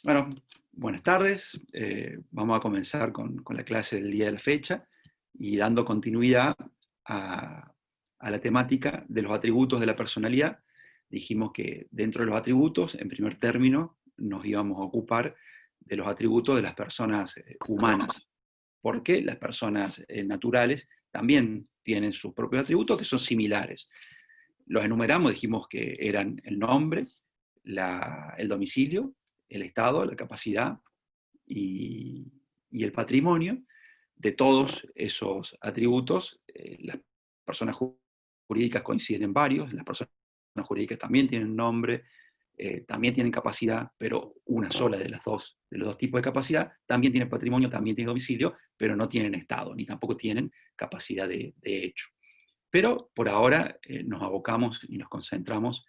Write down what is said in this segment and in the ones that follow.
Bueno, buenas tardes. Vamos a comenzar con la clase del día de la fecha y dando continuidad a la temática de los atributos de la personalidad. Dijimos que dentro de los atributos, en primer término, nos íbamos a ocupar de los atributos de las personas humanas, porque las personas naturales también tienen sus propios atributos que son similares. Los enumeramos, dijimos que eran el nombre, el domicilio, el estado, la capacidad y el patrimonio. De todos esos atributos, las personas jurídicas coinciden en varios, las personas jurídicas también tienen nombre, también tienen capacidad, pero una sola de los dos tipos de capacidad, también tiene patrimonio, también tiene domicilio, pero no tienen estado, ni tampoco tienen capacidad de hecho. Pero por ahora nos abocamos y nos concentramos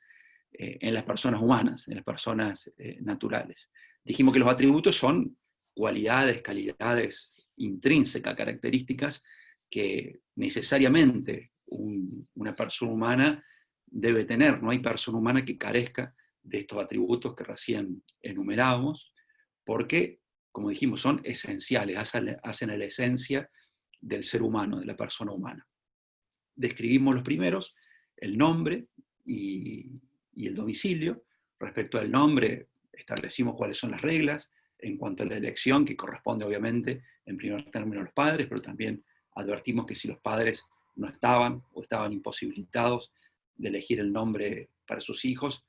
en las personas humanas, en las personas naturales. Dijimos que los atributos son cualidades, calidades intrínsecas, características que necesariamente una persona humana debe tener. No hay persona humana que carezca de estos atributos que recién enumeramos, porque, como dijimos, son esenciales, hacen a la esencia del ser humano, de la persona humana. Describimos los primeros, el nombre y el domicilio. Respecto al nombre, establecimos cuáles son las reglas en cuanto a la elección, que corresponde obviamente en primer término a los padres, pero también advertimos que si los padres no estaban o estaban imposibilitados de elegir el nombre para sus hijos,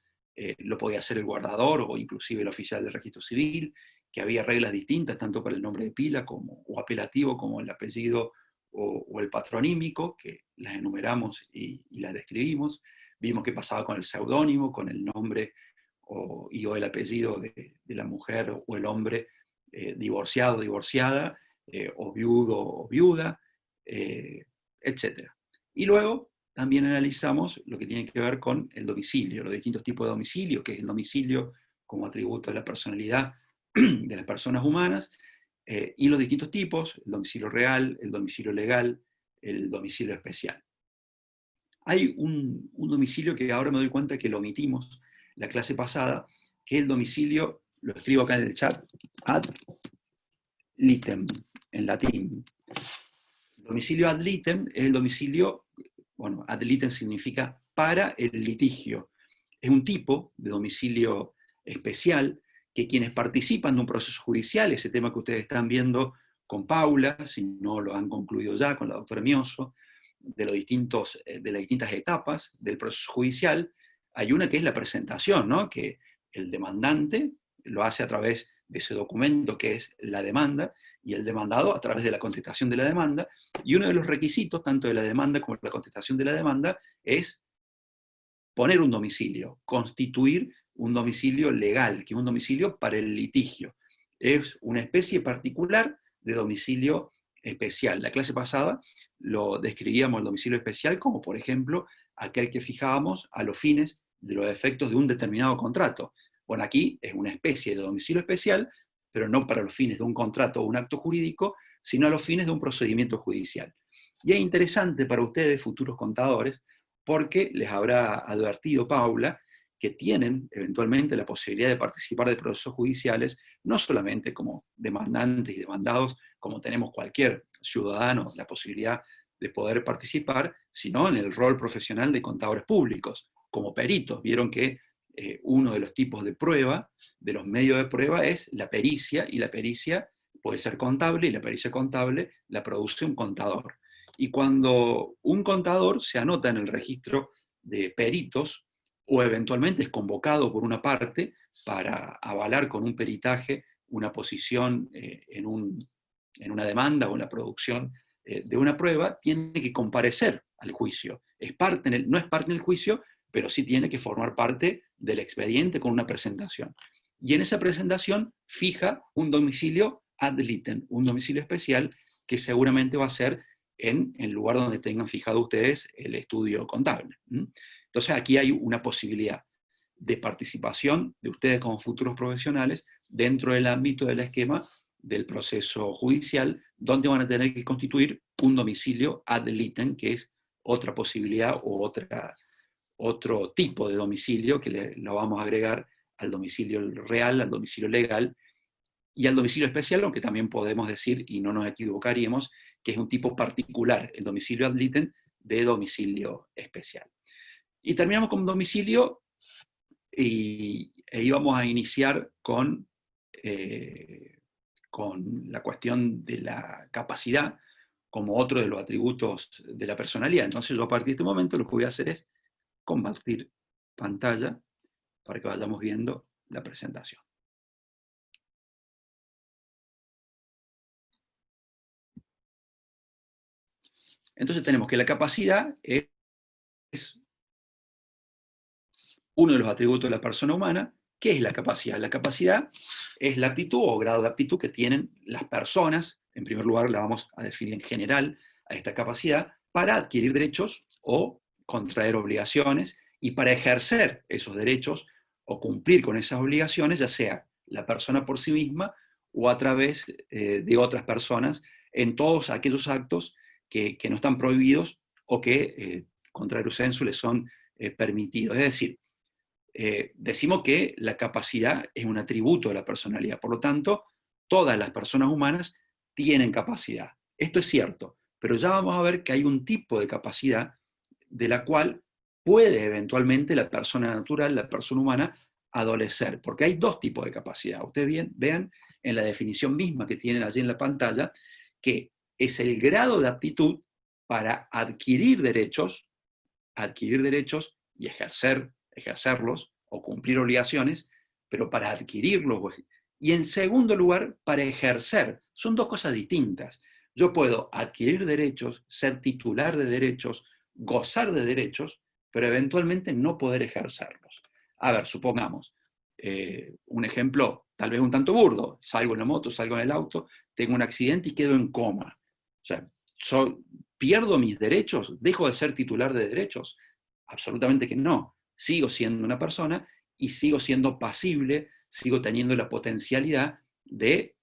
lo podía hacer el guardador o inclusive el oficial del registro civil, que había reglas distintas tanto para el nombre de pila o apelativo como el apellido o el patronímico, que las enumeramos y las describimos. Vimos qué pasaba con el seudónimo, con el nombre o el apellido de la mujer o el hombre divorciado, divorciada, o viudo o viuda, etc. Y luego también analizamos lo que tiene que ver con el domicilio, los distintos tipos de domicilio, que es el domicilio como atributo de la personalidad de las personas humanas, y los distintos tipos, el domicilio real, el domicilio legal, el domicilio especial. Hay un domicilio que ahora me doy cuenta que lo omitimos la clase pasada, que es el domicilio, lo escribo acá en el chat, ad litem, en latín. El domicilio ad litem es el domicilio, bueno, ad litem significa para el litigio. Es un tipo de domicilio especial que quienes participan de un proceso judicial, ese tema que ustedes están viendo con Paula, si no lo han concluido ya con la doctora Mioso, de las distintas etapas del proceso judicial, hay una que es la presentación, ¿no? Que el demandante lo hace a través de ese documento que es la demanda, y el demandado a través de la contestación de la demanda, y uno de los requisitos, tanto de la demanda como de la contestación de la demanda, es poner un domicilio, constituir un domicilio legal, que es un domicilio para el litigio. Es una especie particular de domicilio especial. La clase pasada lo describíamos el domicilio especial como, por ejemplo, aquel que fijábamos a los fines de los efectos de un determinado contrato. Bueno, aquí es una especie de domicilio especial, pero no para los fines de un contrato o un acto jurídico, sino a los fines de un procedimiento judicial. Y es interesante para ustedes, futuros contadores, porque les habrá advertido Paula que tienen eventualmente la posibilidad de participar de procesos judiciales, no solamente como demandantes y demandados, como tenemos cualquier ciudadano la posibilidad de poder participar, sino en el rol profesional de contadores públicos, como peritos. Vieron que uno de los tipos de prueba, de los medios de prueba, es la pericia, y la pericia puede ser contable, y la pericia contable la produce un contador. Y cuando un contador se anota en el registro de peritos o eventualmente es convocado por una parte para avalar con un peritaje una posición en una demanda o en la producción de una prueba, tiene que comparecer al juicio. No es parte del juicio, pero sí tiene que formar parte del expediente con una presentación. Y en esa presentación fija un domicilio ad litem, un domicilio especial que seguramente va a ser en el lugar donde tengan fijado ustedes el estudio contable. Entonces aquí hay una posibilidad de participación de ustedes como futuros profesionales dentro del ámbito del esquema del proceso judicial, donde van a tener que constituir un domicilio ad litem, que es otra posibilidad o otro tipo de domicilio que lo vamos a agregar al domicilio real, al domicilio legal, y al domicilio especial, aunque también podemos decir, y no nos equivocaríamos, que es un tipo particular, el domicilio ad litem de domicilio especial. Y terminamos con domicilio, e íbamos a iniciar con la cuestión de la capacidad como otro de los atributos de la personalidad. Entonces yo a partir de este momento lo que voy a hacer es compartir pantalla para que vayamos viendo la presentación. Entonces tenemos que la capacidad es uno de los atributos de la persona humana. ¿Qué es la capacidad? La capacidad es la aptitud o grado de aptitud que tienen las personas. En primer lugar, la vamos a definir en general a esta capacidad para adquirir derechos o contraer obligaciones, y para ejercer esos derechos o cumplir con esas obligaciones, ya sea la persona por sí misma o a través de otras personas, en todos aquellos actos que no están prohibidos o que, contrario sensu, les son permitidos. Es decir, decimos que la capacidad es un atributo de la personalidad, por lo tanto, todas las personas humanas tienen capacidad. Esto es cierto, pero ya vamos a ver que hay un tipo de capacidad de la cual puede eventualmente la persona natural, la persona humana, adolecer, porque hay dos tipos de capacidad. Ustedes vean en la definición misma que tienen allí en la pantalla, que es el grado de aptitud para adquirir derechos y ejercerlos o cumplir obligaciones, pero para adquirirlos. Y en segundo lugar, para ejercer. Son dos cosas distintas. Yo puedo adquirir derechos, ser titular de derechos, gozar de derechos, pero eventualmente no poder ejercerlos. A ver, supongamos, un ejemplo tal vez un tanto burdo: salgo en la moto, salgo en el auto, tengo un accidente y quedo en coma. O sea, ¿pierdo mis derechos? ¿Dejo de ser titular de derechos? Absolutamente que no. Sigo siendo una persona y sigo siendo pasible, sigo teniendo la potencialidad de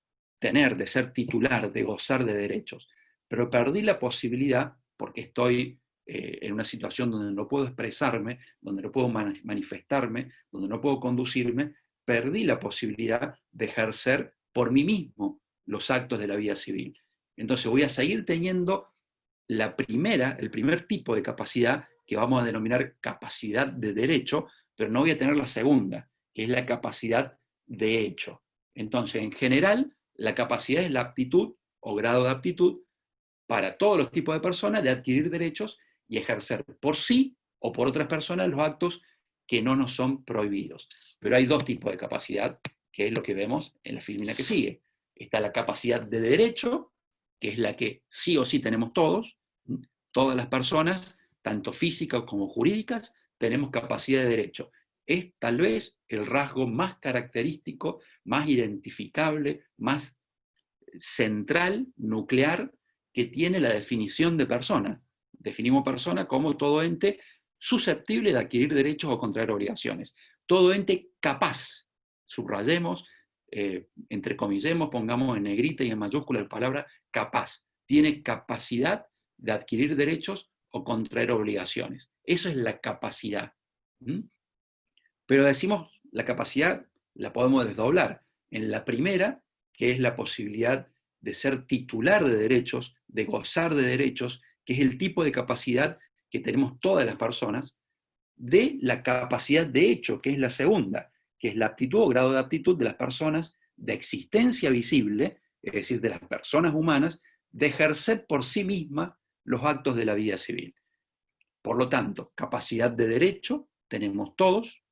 ser titular, de gozar de derechos. Pero perdí la posibilidad porque estoy en una situación donde no puedo expresarme, donde no puedo manifestarme, donde no puedo conducirme. Perdí la posibilidad de ejercer por mí mismo los actos de la vida civil. Entonces voy a seguir teniendo el primer tipo de capacidad, que vamos a denominar capacidad de derecho, pero no voy a tener la segunda, que es la capacidad de hecho. Entonces, en general, la capacidad es la aptitud o grado de aptitud para todos los tipos de personas de adquirir derechos y ejercer por sí o por otras personas los actos que no nos son prohibidos. Pero hay dos tipos de capacidad, que es lo que vemos en la filmina que sigue. Está la capacidad de derecho, que es la que sí o sí tenemos todas las personas, tanto físicas como jurídicas, tenemos capacidad de derecho. Es tal vez el rasgo más característico, más identificable, más central, nuclear, que tiene la definición de persona. Definimos persona como todo ente susceptible de adquirir derechos o contraer obligaciones. Todo ente capaz. Subrayemos, entrecomillemos, pongamos en negrita y en mayúscula la palabra capaz. Tiene capacidad de adquirir derechos o contraer obligaciones. Eso es la capacidad. Pero decimos, la capacidad la podemos desdoblar. En la primera, que es la posibilidad de ser titular de derechos, de gozar de derechos, que es el tipo de capacidad que tenemos todas las personas, de la capacidad de hecho, que es la segunda, que es la aptitud o grado de aptitud de las personas de existencia visible, es decir, de las personas humanas, de ejercer por sí mismas los actos de la vida civil. Por lo tanto, capacidad de derecho tenemos todos,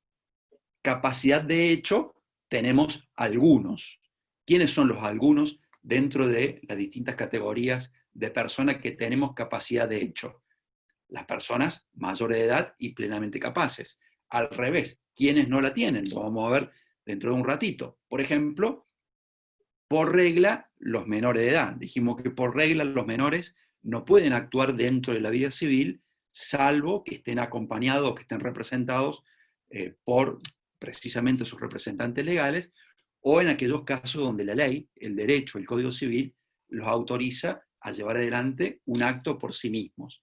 capacidad de hecho tenemos algunos. ¿Quiénes son los algunos dentro de las distintas categorías de personas que tenemos capacidad de hecho? Las personas mayores de edad y plenamente capaces. Al revés, ¿quiénes no la tienen? Lo vamos a ver dentro de un ratito. Por ejemplo, por regla, los menores de edad. Dijimos que por regla los menores no pueden actuar dentro de la vida civil, salvo que estén acompañados o que estén representados por precisamente sus representantes legales, o en aquellos casos donde la ley, el derecho, el Código Civil, los autoriza a llevar adelante un acto por sí mismos.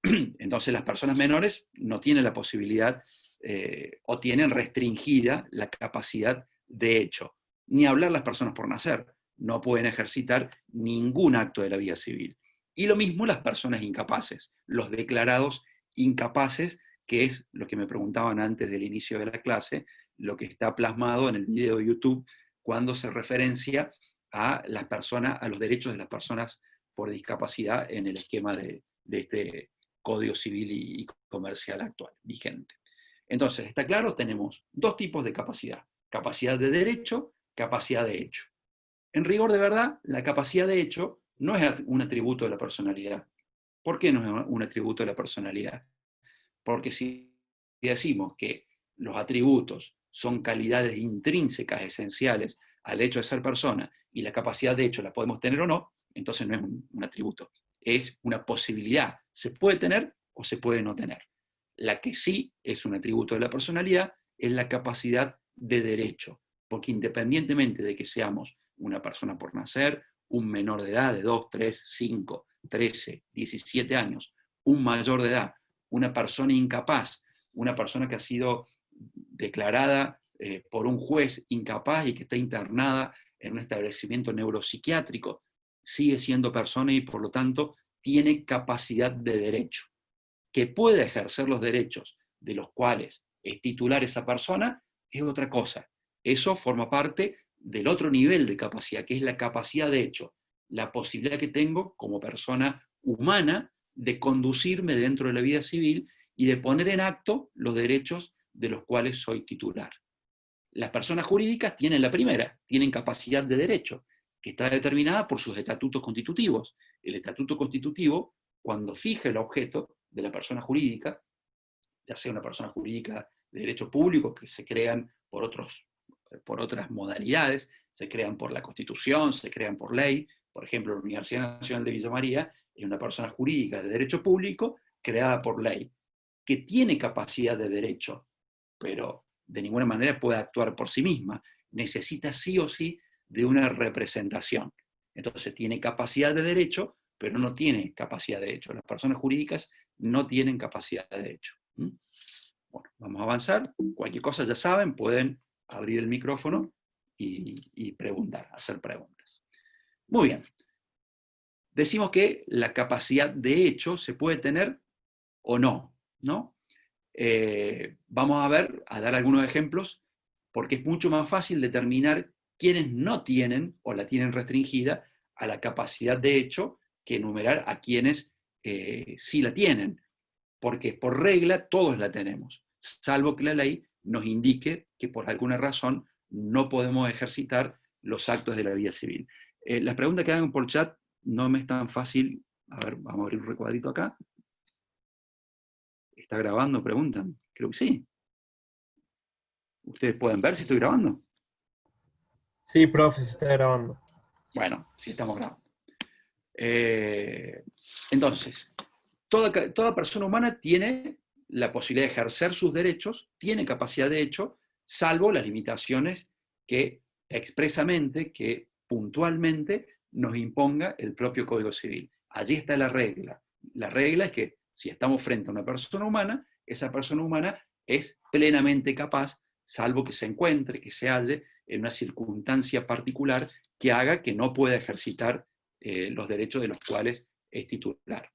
Entonces las personas menores no tienen la posibilidad o tienen restringida la capacidad de hecho. Ni hablar las personas por nacer, no pueden ejercitar ningún acto de la vida civil. Y lo mismo las personas incapaces, los declarados incapaces, que es lo que me preguntaban antes del inicio de la clase, lo que está plasmado en el video de YouTube, cuando se referencia a las personas, a los derechos de las personas por discapacidad en el esquema de este Código Civil y Comercial actual, vigente. Entonces, está claro, tenemos dos tipos de capacidad: capacidad de derecho, capacidad de hecho. En rigor de verdad, la capacidad de hecho no es un atributo de la personalidad. ¿Por qué no es un atributo de la personalidad? Porque si decimos que los atributos son calidades intrínsecas, esenciales al hecho de ser persona, y la capacidad de hecho la podemos tener o no, entonces no es un atributo, es una posibilidad. Se puede tener o se puede no tener. La que sí es un atributo de la personalidad es la capacidad de derecho, porque independientemente de que seamos una persona por nacer, un menor de edad de 2, 3, 5, 13, 17 años, un mayor de edad, una persona incapaz, una persona que ha sido declarada por un juez incapaz y que está internada en un establecimiento neuropsiquiátrico, sigue siendo persona y por lo tanto tiene capacidad de derecho. Que pueda ejercer los derechos de los cuales es titular esa persona es otra cosa. Eso forma parte del otro nivel de capacidad, que es la capacidad de hecho, la posibilidad que tengo como persona humana de conducirme dentro de la vida civil y de poner en acto los derechos de los cuales soy titular. Las personas jurídicas tienen la primera, tienen capacidad de derecho, que está determinada por sus estatutos constitutivos. El estatuto constitutivo, cuando fija el objeto de la persona jurídica, ya sea una persona jurídica de derecho público, que se crean por otras modalidades, se crean por la Constitución, se crean por ley. Por ejemplo, la Universidad Nacional de Villa María es una persona jurídica de derecho público creada por ley, que tiene capacidad de derecho, pero de ninguna manera puede actuar por sí misma. Necesita sí o sí de una representación. Entonces tiene capacidad de derecho, pero no tiene capacidad de hecho. Las personas jurídicas no tienen capacidad de hecho. Bueno, vamos a avanzar. Cualquier cosa ya saben, pueden abrir el micrófono y preguntar, hacer preguntas. Muy bien. Decimos que la capacidad de hecho se puede tener o no, ¿no? Vamos a dar algunos ejemplos, porque es mucho más fácil determinar quiénes no tienen o la tienen restringida a la capacidad de hecho que enumerar a quienes sí la tienen, porque por regla todos la tenemos, salvo que la ley nos indique que por alguna razón no podemos ejercitar los actos de la vida civil. Las preguntas que hagan por chat no me es tan fácil. A ver, vamos a abrir un recuadrito acá. ¿Está grabando? Preguntan. Creo que sí. ¿Ustedes pueden ver si estoy grabando? Sí, profe, se está grabando. Bueno, sí estamos grabando. Entonces, toda persona humana tiene la posibilidad de ejercer sus derechos, tiene capacidad de hecho, salvo las limitaciones que expresamente, que puntualmente nos imponga el propio Código Civil. Allí está la regla. La regla es que si estamos frente a una persona humana, esa persona humana es plenamente capaz, salvo que se encuentre, que se halle en una circunstancia particular que haga que no pueda ejercitar los derechos de los cuales es titular.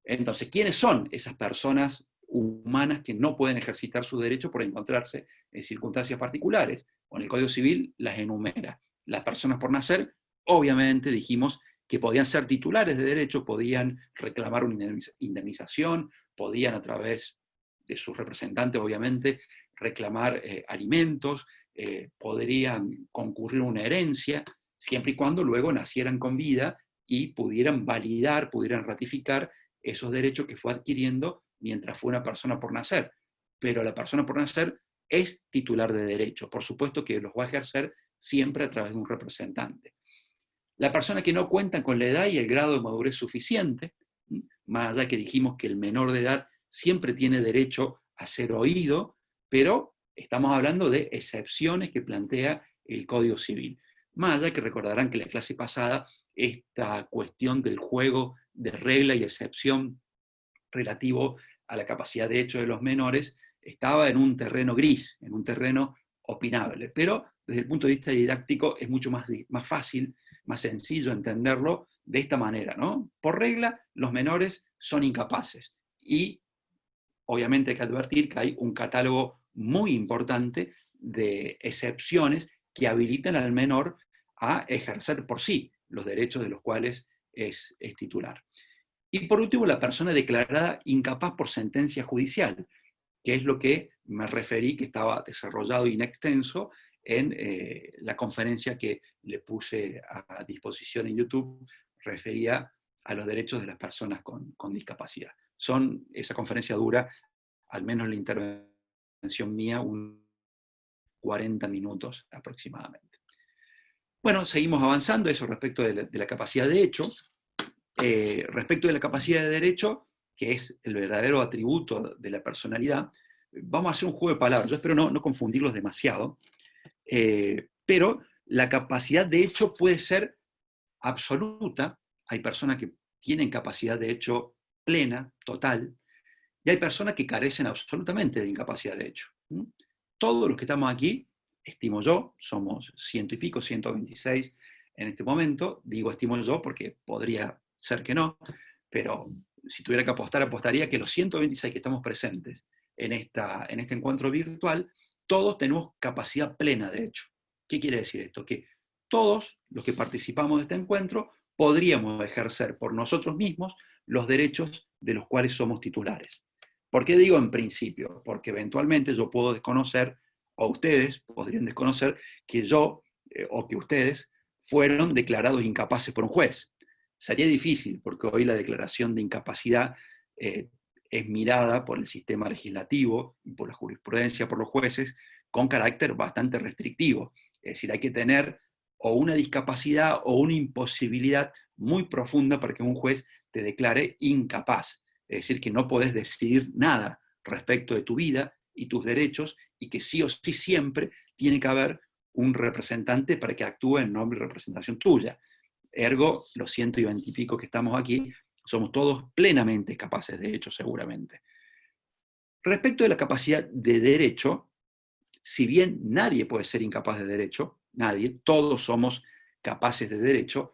Entonces, ¿quiénes son esas personas humanas que no pueden ejercitar su derecho por encontrarse en circunstancias particulares? Bueno, el Código Civil las enumera. Las personas por nacer, obviamente dijimos que podían ser titulares de derecho, podían reclamar una indemnización, podían a través de sus representantes, obviamente, reclamar alimentos, podrían concurrir una herencia, siempre y cuando luego nacieran con vida y pudieran validar, pudieran ratificar esos derechos que fue adquiriendo mientras fue una persona por nacer. Pero la persona por nacer es titular de derecho. Por supuesto que los va a ejercer siempre a través de un representante. La persona que no cuenta con la edad y el grado de madurez suficiente, más allá que dijimos que el menor de edad siempre tiene derecho a ser oído, pero estamos hablando de excepciones que plantea el Código Civil. Más allá que recordarán que en la clase pasada esta cuestión del juego de regla y excepción relativo a la capacidad de hecho de los menores estaba en un terreno gris, en un terreno opinable, pero desde el punto de vista didáctico es mucho más fácil, más sencillo entenderlo de esta manera, ¿no? Por regla, los menores son incapaces, y obviamente hay que advertir que hay un catálogo muy importante de excepciones que habilitan al menor a ejercer por sí los derechos de los cuales es titular. Y por último, la persona declarada incapaz por sentencia judicial, que es lo que me referí, que estaba desarrollado in extenso en la conferencia que le puse a disposición en YouTube, refería a los derechos de las personas con discapacidad. Esa conferencia dura, al menos la intervención mía, 40 minutos aproximadamente. Bueno, seguimos avanzando, eso respecto de la capacidad de hecho. Respecto de la capacidad de derecho, que es el verdadero atributo de la personalidad, vamos a hacer un juego de palabras. Yo espero no confundirlos demasiado, pero la capacidad de hecho puede ser absoluta. Hay personas que tienen capacidad de hecho plena, total, y hay personas que carecen absolutamente de incapacidad de hecho. Todos los que estamos aquí, estimo yo, somos 100 y pico, 126 en este momento. Digo estimo yo porque podría ser que no, pero si tuviera que apostar, apostaría que los 126 que estamos presentes en este encuentro virtual, todos tenemos capacidad plena de hecho. ¿Qué quiere decir esto? Que todos los que participamos de este encuentro podríamos ejercer por nosotros mismos los derechos de los cuales somos titulares. ¿Por qué digo en principio? Porque eventualmente yo puedo desconocer, o ustedes podrían desconocer, que yo o que ustedes fueron declarados incapaces por un juez. Sería difícil, porque hoy la declaración de incapacidad es mirada por el sistema legislativo y por la jurisprudencia, por los jueces, con carácter bastante restrictivo. Es decir, hay que tener o una discapacidad o una imposibilidad muy profunda para que un juez te declare incapaz. Es decir, que no podés decidir nada respecto de tu vida y tus derechos, y que sí o sí siempre tiene que haber un representante para que actúe en nombre y representación tuya. Ergo, los 120 y pico que estamos aquí, somos todos plenamente capaces de hecho, seguramente. Respecto de la capacidad de derecho, si bien nadie puede ser incapaz de derecho, nadie, todos somos capaces de derecho,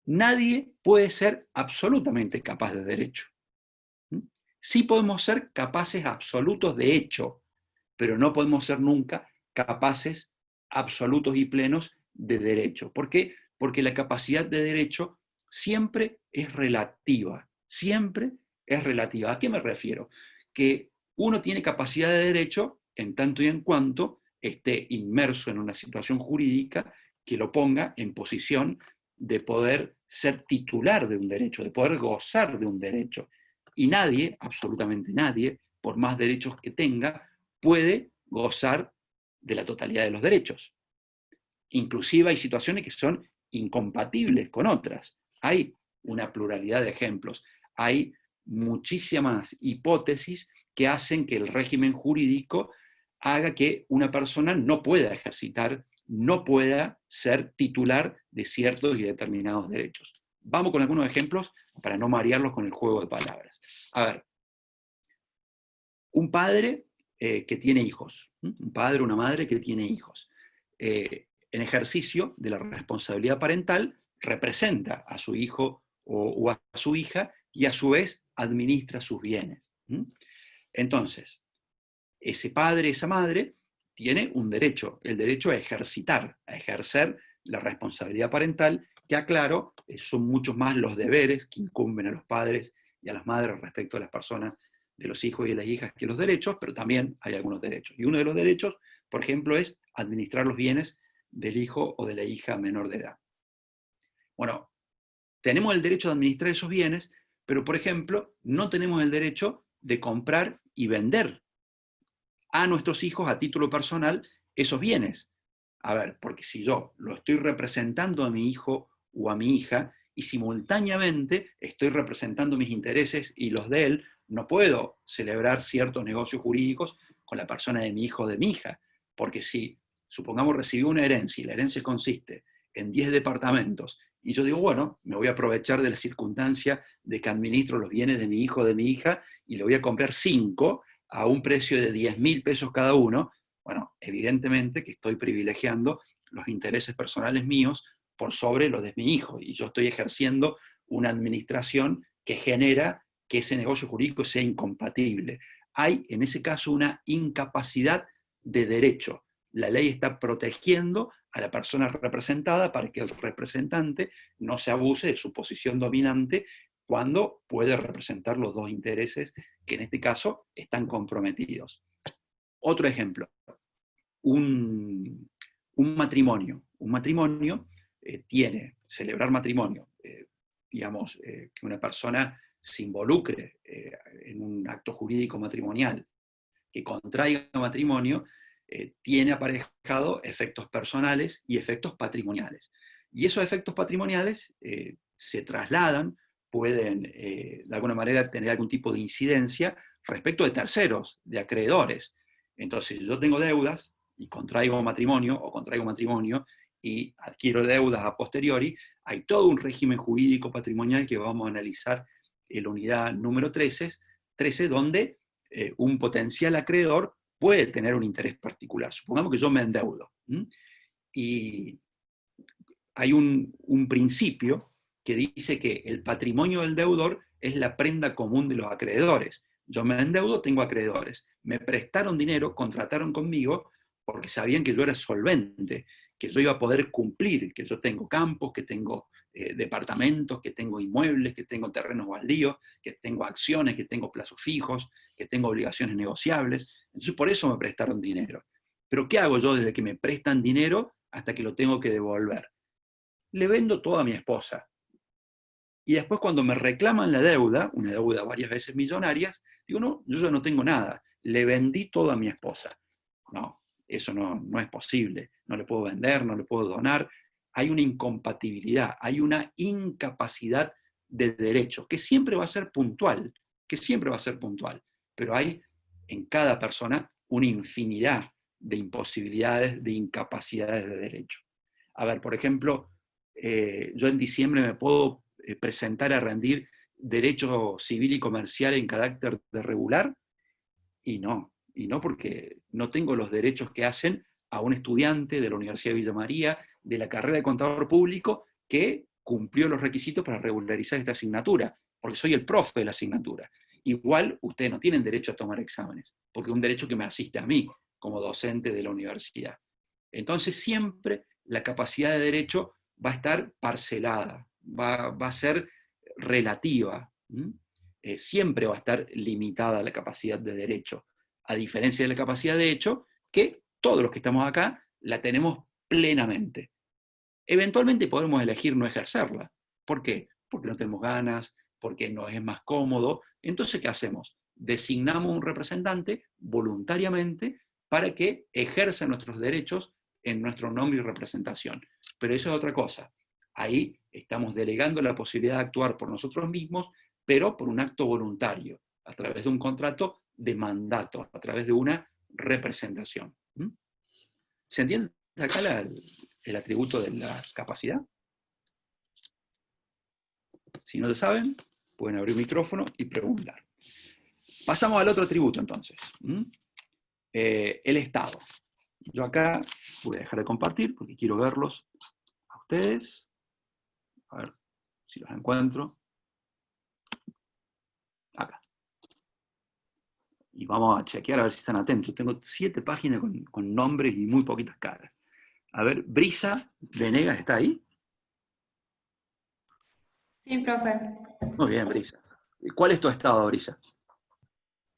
nadie puede ser absolutamente capaz de derecho. Sí podemos ser capaces absolutos de hecho, pero no podemos ser nunca capaces absolutos y plenos de derecho. ¿Por qué? Porque la capacidad de derecho siempre es relativa, siempre es relativa. ¿A qué me refiero? Que uno tiene capacidad de derecho en tanto y en cuanto esté inmerso en una situación jurídica que lo ponga en posición de poder ser titular de un derecho, de poder gozar de un derecho. Y nadie, absolutamente nadie, por más derechos que tenga, puede gozar de la totalidad de los derechos. Inclusive hay situaciones que son incompatibles con otras. Hay una pluralidad de ejemplos. Hay muchísimas hipótesis que hacen que el régimen jurídico haga que una persona no pueda ejercitar, no pueda ser titular de ciertos y determinados derechos. Vamos con algunos ejemplos para no marearlos con el juego de palabras. A ver, un padre que tiene hijos, un padre, una madre que tiene hijos. En ejercicio de la responsabilidad parental, representa a su hijo o a su hija y a su vez administra sus bienes. Entonces, ese padre, esa madre, tiene un derecho, el derecho a ejercitar, a ejercer la responsabilidad parental, que aclaro, son muchos más los deberes que incumben a los padres y a las madres respecto a las personas de los hijos y las hijas que los derechos, pero también hay algunos derechos. Y uno de los derechos, por ejemplo, es administrar los bienes del hijo o de la hija menor de edad. Bueno, tenemos el derecho de administrar esos bienes, pero, por ejemplo, no tenemos el derecho de comprar y vender a nuestros hijos a título personal esos bienes. A ver, porque si yo lo estoy representando a mi hijo o a mi hija y simultáneamente estoy representando mis intereses y los de él, no puedo celebrar ciertos negocios jurídicos con la persona de mi hijo o de mi hija, porque si, supongamos, recibí una herencia y la herencia consiste en 10 departamentos, y yo digo, bueno, me voy a aprovechar de la circunstancia de que administro los bienes de mi hijo o de mi hija y le voy a comprar 5 a un precio de 10.000 pesos cada uno, bueno, evidentemente que estoy privilegiando los intereses personales míos por sobre los de mi hijo, y yo estoy ejerciendo una administración que genera que ese negocio jurídico sea incompatible. Hay, en ese caso, una incapacidad de derecho. La ley está protegiendo a la persona representada para que el representante no se abuse de su posición dominante cuando puede representar los dos intereses que en este caso están comprometidos. Otro ejemplo, un matrimonio. Un matrimonio celebrar matrimonio, digamos, que una persona se involucre en un acto jurídico matrimonial, que contraiga matrimonio, tiene aparejado efectos personales y efectos patrimoniales. Y esos efectos patrimoniales se trasladan, pueden de alguna manera tener algún tipo de incidencia respecto de terceros, de acreedores. Entonces, yo tengo deudas y contraigo matrimonio y adquiero deudas a posteriori, hay todo un régimen jurídico patrimonial que vamos a analizar en la unidad número 13 donde un potencial acreedor puede tener un interés particular. Supongamos que yo me endeudo. Y hay un principio que dice que el patrimonio del deudor es la prenda común de los acreedores. Yo me endeudo, tengo acreedores. Me prestaron dinero, contrataron conmigo, porque sabían que yo era solvente, que yo iba a poder cumplir, que yo tengo campos, que tengo departamentos, que tengo inmuebles, que tengo terrenos baldíos, que tengo acciones, que tengo plazos fijos, que tengo obligaciones negociables. Entonces, por eso me prestaron dinero. Pero ¿qué hago yo desde que me prestan dinero hasta que lo tengo que devolver? Le vendo todo a mi esposa. Y después cuando me reclaman la deuda, una deuda varias veces millonarias, digo, no, yo ya no tengo nada, le vendí todo a mi esposa. No, eso no es posible, no le puedo vender, no le puedo donar. Hay una incompatibilidad, hay una incapacidad de derecho, que siempre va a ser puntual, pero hay en cada persona una infinidad de imposibilidades, de incapacidades de derecho. A ver, por ejemplo, yo en diciembre me puedo presentar a rendir derecho civil y comercial en carácter de regular, y no porque no tengo los derechos que hacen a un estudiante de la Universidad de Villa María, de la carrera de contador público, que cumplió los requisitos para regularizar esta asignatura, porque soy el profe de la asignatura. Igual ustedes no tienen derecho a tomar exámenes, porque es un derecho que me asiste a mí como docente de la universidad. Entonces siempre la capacidad de derecho va a estar parcelada, va a ser relativa. Siempre va a estar limitada la capacidad de derecho, a diferencia de la capacidad de hecho, que todos los que estamos acá la tenemos plenamente. Eventualmente podemos elegir no ejercerla. ¿Por qué? Porque no tenemos ganas, porque nos es más cómodo. Entonces, ¿qué hacemos? Designamos un representante voluntariamente para que ejerza nuestros derechos en nuestro nombre y representación. Pero eso es otra cosa. Ahí estamos delegando la posibilidad de actuar por nosotros mismos, pero por un acto voluntario, a través de un contrato de mandato, a través de una representación. ¿Se entiende acá el atributo de la capacidad? Si no lo saben, pueden abrir el micrófono y preguntar. Pasamos al otro atributo entonces. El Estado. Yo acá voy a dejar de compartir porque quiero verlos a ustedes. A ver si los encuentro. Acá. Y vamos a chequear a ver si están atentos. Tengo 7 páginas con nombres y muy poquitas caras. A ver, Brisa Venegas, ¿está ahí? Sí, profe. Muy bien, Brisa. ¿Cuál es tu estado, Brisa?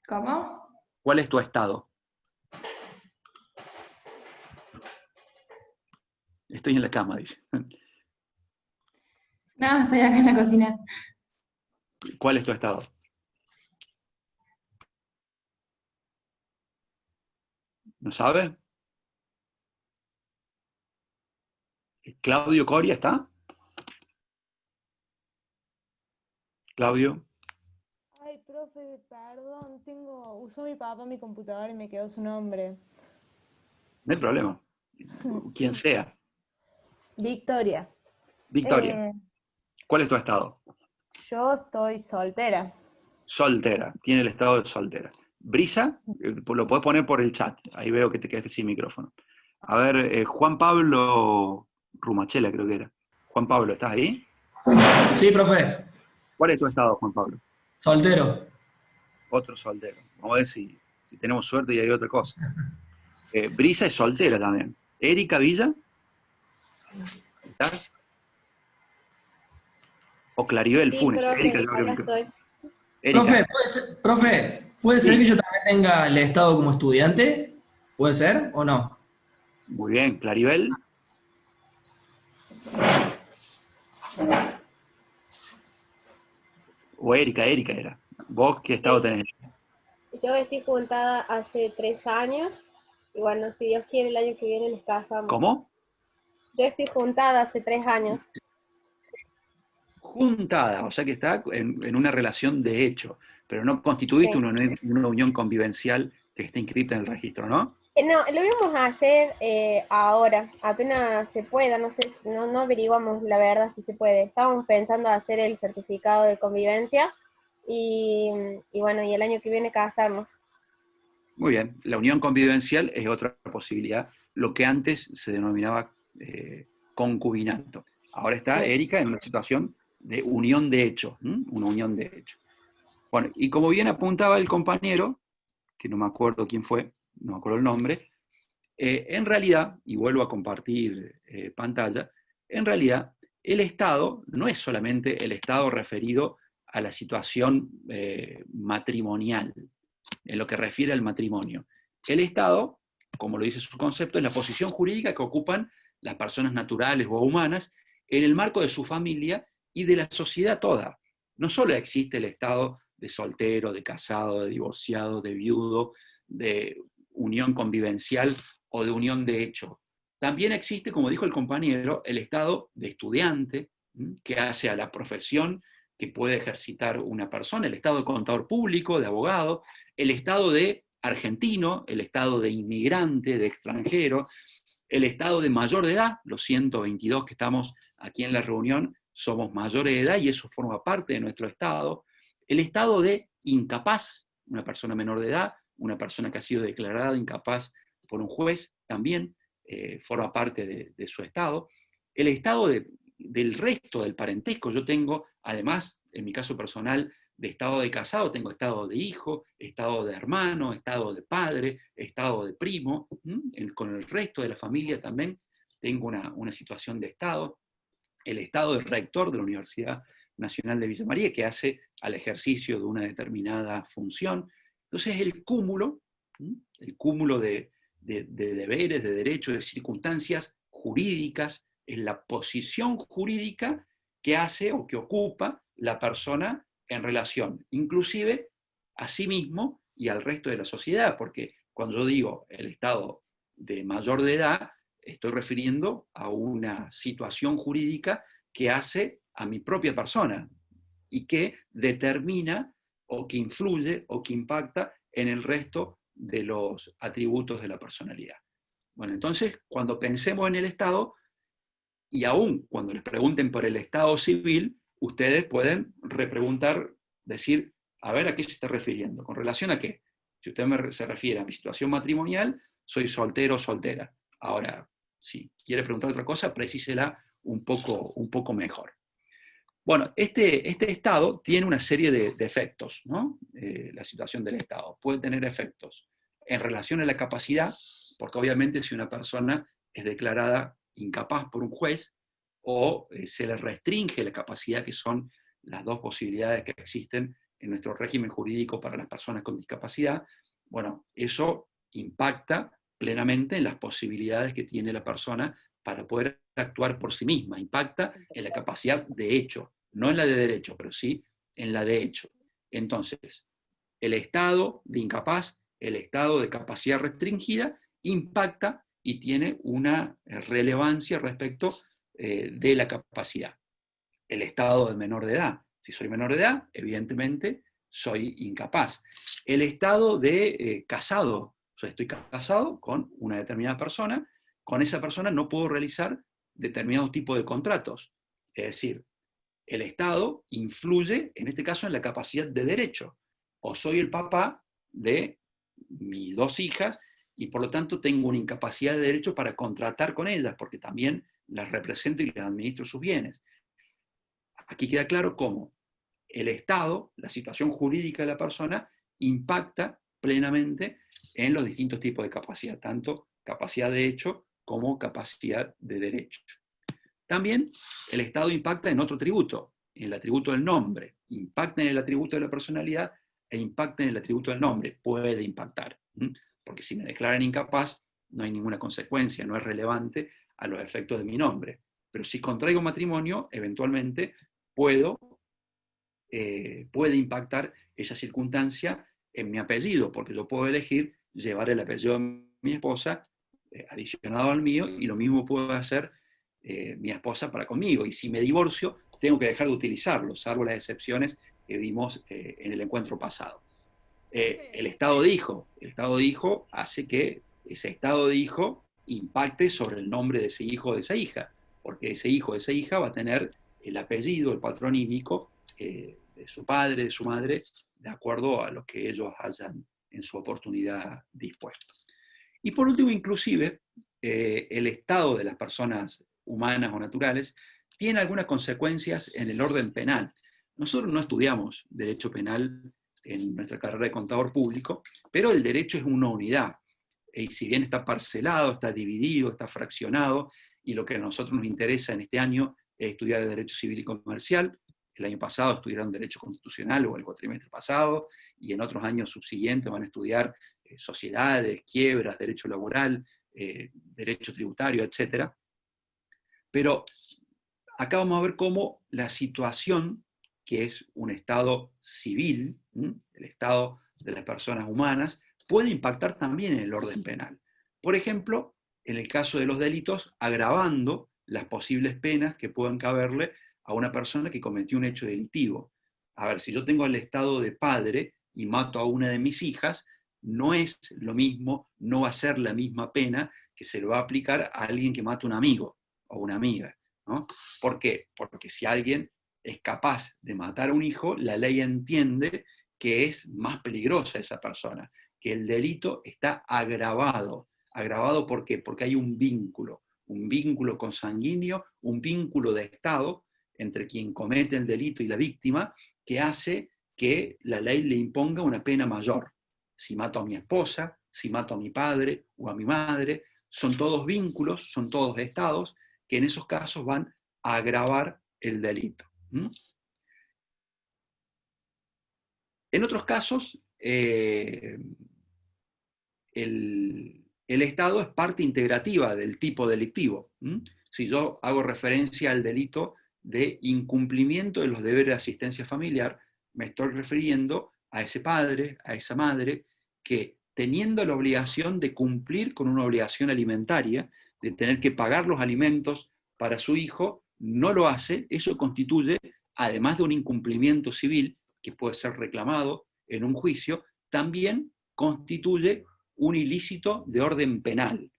¿Cómo? ¿Cuál es tu estado? Estoy en la cama, dice. No, estoy acá en la cocina. ¿Cuál es tu estado? ¿No sabe? ¿Claudio Coria está? ¿Claudio? Ay, profe, perdón, usó mi papá mi computadora y me quedó su nombre. No hay problema. Quien sea. Victoria. Victoria, Eh, ¿cuál es tu estado? yo estoy soltera. Soltera. Tiene el estado de soltera. Brisa, lo podés poner por el chat, ahí veo que te quedaste sin micrófono. A ver, Juan Pablo Rumachela creo que era. Juan Pablo, ¿estás ahí? Sí, profe. ¿Cuál es tu estado, Juan Pablo? Soltero. Otro soltero. Vamos a ver si tenemos suerte y hay otra cosa. Brisa es soltera también. Erika Villa, ¿estás? O Claribel Sí, Funes. Erika, profe, yo creo acá que... estoy. Erika, ¿Puede ser sí. que yo también tenga el estado como estudiante? ¿Puede ser o no? Muy bien. Claribel. O Erika era. ¿Vos qué estado Sí, tenés? yo estoy juntada hace 3 años y bueno, si Dios quiere el año que viene nos casamos. ¿Cómo? Yo estoy juntada hace 3 años. Juntada, o sea que está en una relación de hecho, pero no constituiste Sí. una unión convivencial que esté inscrita en el registro, ¿no? No, lo íbamos a hacer ahora, apenas se pueda, no sé, no averiguamos la verdad si se puede. Estábamos pensando hacer el certificado de convivencia y bueno, y el año que viene casarnos. Muy bien, la unión convivencial es otra posibilidad, lo que antes se denominaba concubinato. Ahora está Sí. Erika en una situación de unión de hecho, una unión de hecho. Bueno, y como bien apuntaba el compañero, que no me acuerdo quién fue, no me acuerdo el nombre, en realidad, y vuelvo a compartir pantalla, en realidad el Estado no es solamente el Estado referido a la situación matrimonial, en lo que refiere al matrimonio. El Estado, como lo dice su concepto, es la posición jurídica que ocupan las personas naturales o humanas en el marco de su familia y de la sociedad toda. No solo existe el Estado de soltero, de casado, de divorciado, de viudo, de unión convivencial o de unión de hecho. También existe, como dijo el compañero, el estado de estudiante, que hace a la profesión que puede ejercitar una persona, el estado de contador público, de abogado, el estado de argentino, el estado de inmigrante, de extranjero, el estado de mayor de edad, los 122 que estamos aquí en la reunión, somos mayores de edad y eso forma parte de nuestro estado, el estado de incapaz, una persona menor de edad, una persona que ha sido declarada incapaz por un juez, también forma parte de su estado, el estado del resto del parentesco, yo tengo, además, en mi caso personal, de estado de casado, tengo estado de hijo, estado de hermano, estado de padre, estado de primo, con el resto de la familia también tengo una situación de estado, el estado de rector de la Universidad Nacional de Villa María, que hace al ejercicio de una determinada función. Entonces el cúmulo de deberes, de derechos, de circunstancias jurídicas, es la posición jurídica que hace o que ocupa la persona en relación, inclusive a sí mismo y al resto de la sociedad, porque cuando yo digo el estado de mayor de edad, estoy refiriendo a una situación jurídica que hace a mi propia persona y que determina o que influye o que impacta en el resto de los atributos de la personalidad. Bueno, entonces, cuando pensemos en el Estado, y aún cuando les pregunten por el Estado civil, ustedes pueden repreguntar, decir, a ver, ¿a qué se está refiriendo? ¿Con relación a qué? Si usted se refiere a mi situación matrimonial, soy soltero o soltera. Ahora, si quiere preguntar otra cosa, precísela un poco mejor. Bueno, este estado tiene una serie de efectos, ¿no? La situación del Estado puede tener efectos en relación a la capacidad, porque obviamente si una persona es declarada incapaz por un juez o se le restringe la capacidad, que son las dos posibilidades que existen en nuestro régimen jurídico para las personas con discapacidad, bueno, eso impacta plenamente en las posibilidades que tiene la persona para poder actuar por sí misma, impacta en la capacidad de hecho, no en la de derecho, pero sí en la de hecho. Entonces, el estado de incapaz, el estado de capacidad restringida, impacta y tiene una relevancia respecto de la capacidad. El estado de menor de edad, si soy menor de edad, evidentemente soy incapaz. El estado de casado, o sea, estoy casado con una determinada persona, con esa persona no puedo realizar determinados tipos de contratos. Es decir, el Estado influye, en este caso, en la capacidad de derecho. O soy el papá de mis 2 hijas, y por lo tanto tengo una incapacidad de derecho para contratar con ellas, porque también las represento y les administro sus bienes. Aquí queda claro cómo el Estado, la situación jurídica de la persona, impacta plenamente en los distintos tipos de capacidad, tanto capacidad de hecho como capacidad de derecho. También el Estado impacta en otro tributo, en el atributo del nombre, impacta en el atributo de la personalidad e impacta en el atributo del nombre, puede impactar, porque si me declaran incapaz no hay ninguna consecuencia, no es relevante a los efectos de mi nombre, pero si contraigo matrimonio, eventualmente puede impactar esa circunstancia en mi apellido, porque yo puedo elegir llevar el apellido de mi esposa adicionado al mío, y lo mismo puede hacer mi esposa para conmigo. Y si me divorcio, tengo que dejar de utilizarlo, salvo las excepciones que vimos en el encuentro pasado. El estado de hijo hace que ese estado de hijo impacte sobre el nombre de ese hijo o de esa hija, porque ese hijo o esa hija va a tener el apellido, el patronímico de su padre, de su madre, de acuerdo a lo que ellos hayan en su oportunidad dispuesto. Y por último, inclusive, el estado de las personas humanas o naturales tiene algunas consecuencias en el orden penal. Nosotros no estudiamos derecho penal en nuestra carrera de contador público, pero el derecho es una unidad. Y si bien está parcelado, está dividido, está fraccionado, y lo que a nosotros nos interesa en este año es estudiar Derecho Civil y Comercial. El año pasado estudiaron Derecho Constitucional, o el cuatrimestre pasado, y en otros años subsiguientes van a estudiar sociedades, quiebras, derecho laboral, derecho tributario, etc. Pero acá vamos a ver cómo la situación, que es un estado civil, el estado de las personas humanas, puede impactar también en el orden penal. Por ejemplo, en el caso de los delitos, agravando las posibles penas que puedan caberle a una persona que cometió un hecho delictivo. A ver, si yo tengo el estado de padre y mato a una de mis hijas, no es lo mismo, no va a ser la misma pena que se le va a aplicar a alguien que mata a un amigo o una amiga, ¿no? ¿Por qué? Porque si alguien es capaz de matar a un hijo, la ley entiende que es más peligrosa esa persona, que el delito está agravado. ¿Agravado por qué? Porque hay un vínculo consanguíneo, un vínculo de Estado entre quien comete el delito y la víctima, que hace que la ley le imponga una pena mayor. Si mato a mi esposa, si mato a mi padre o a mi madre, son todos vínculos, son todos estados, que en esos casos van a agravar el delito. En otros casos, el Estado es parte integrativa del tipo delictivo. Si yo hago referencia al delito de incumplimiento de los deberes de asistencia familiar, me estoy refiriendo a ese padre, a esa madre, que teniendo la obligación de cumplir con una obligación alimentaria, de tener que pagar los alimentos para su hijo, no lo hace. Eso constituye, además de un incumplimiento civil que puede ser reclamado en un juicio, también constituye un ilícito de orden penal.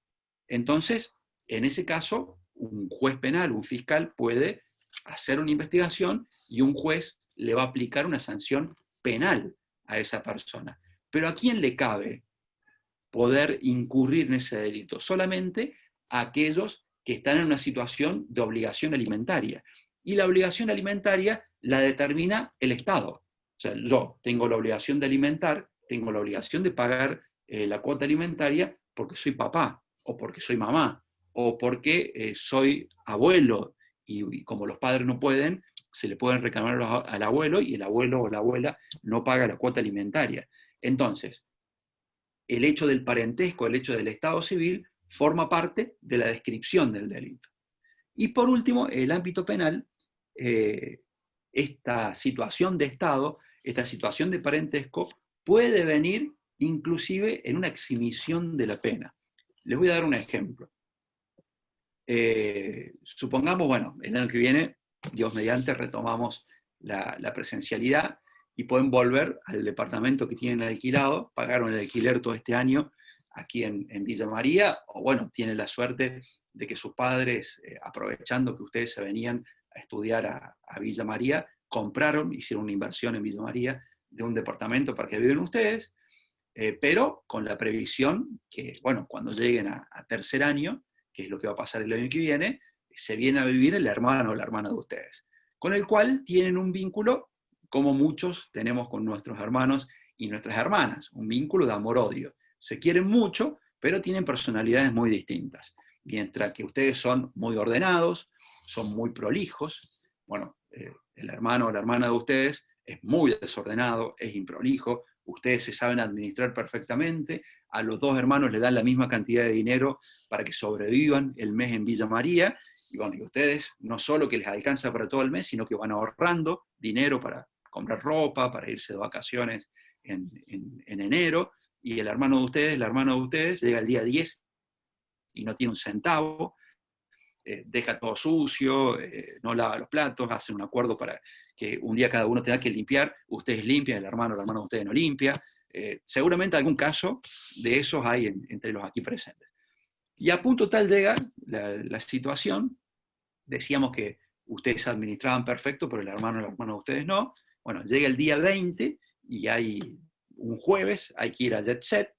Entonces, en ese caso, un juez penal, un fiscal, puede hacer una investigación y un juez le va a aplicar una sanción penal a esa persona. Pero ¿a quién le cabe poder incurrir en ese delito? Solamente a aquellos que están en una situación de obligación alimentaria. Y la obligación alimentaria la determina el Estado. O sea, yo tengo la obligación de alimentar, tengo la obligación de pagar la cuota alimentaria porque soy papá, o porque soy mamá, o porque soy abuelo, y como los padres no pueden, se le pueden reclamar al abuelo, y el abuelo o la abuela no paga la cuota alimentaria. Entonces, el hecho del parentesco, el hecho del estado civil, forma parte de la descripción del delito. Y por último, el ámbito penal, esta situación de estado, esta situación de parentesco, puede venir inclusive en una exhibición de la pena. Les voy a dar un ejemplo. Supongamos, bueno, el año que viene, Dios mediante, retomamos la presencialidad y pueden volver al departamento que tienen alquilado, pagaron el alquiler todo este año aquí en Villa María, o bueno, tienen la suerte de que sus padres, aprovechando que ustedes se venían a estudiar a Villa María, compraron, hicieron una inversión en Villa María de un departamento para que vivan ustedes, pero con la previsión que, bueno, cuando lleguen a tercer año, que es lo que va a pasar el año que viene, se viene a vivir el hermano o la hermana de ustedes, con el cual tienen un vínculo como muchos tenemos con nuestros hermanos y nuestras hermanas, un vínculo de amor-odio. Se quieren mucho, pero tienen personalidades muy distintas. Mientras que ustedes son muy ordenados, son muy prolijos, bueno, el hermano o la hermana de ustedes es muy desordenado, es improlijo, ustedes se saben administrar perfectamente, a los dos hermanos le dan la misma cantidad de dinero para que sobrevivan el mes en Villa María, y bueno, y ustedes no solo que les alcanza para todo el mes, sino que van ahorrando dinero para comprar ropa, para irse de vacaciones en enero, y el hermano de ustedes, la hermana de ustedes, llega el día 10 y no tiene un centavo, deja todo sucio, no lava los platos, hace un acuerdo para que un día cada uno tenga que limpiar, ustedes limpian, el hermano o la hermana de ustedes no limpia. Seguramente algún caso de esos hay entre los aquí presentes. Y a punto tal llega la situación, decíamos que ustedes administraban perfecto, pero el hermano o la hermana de ustedes no. Bueno, llega el día 20 y hay un jueves, hay que ir a Jet Set,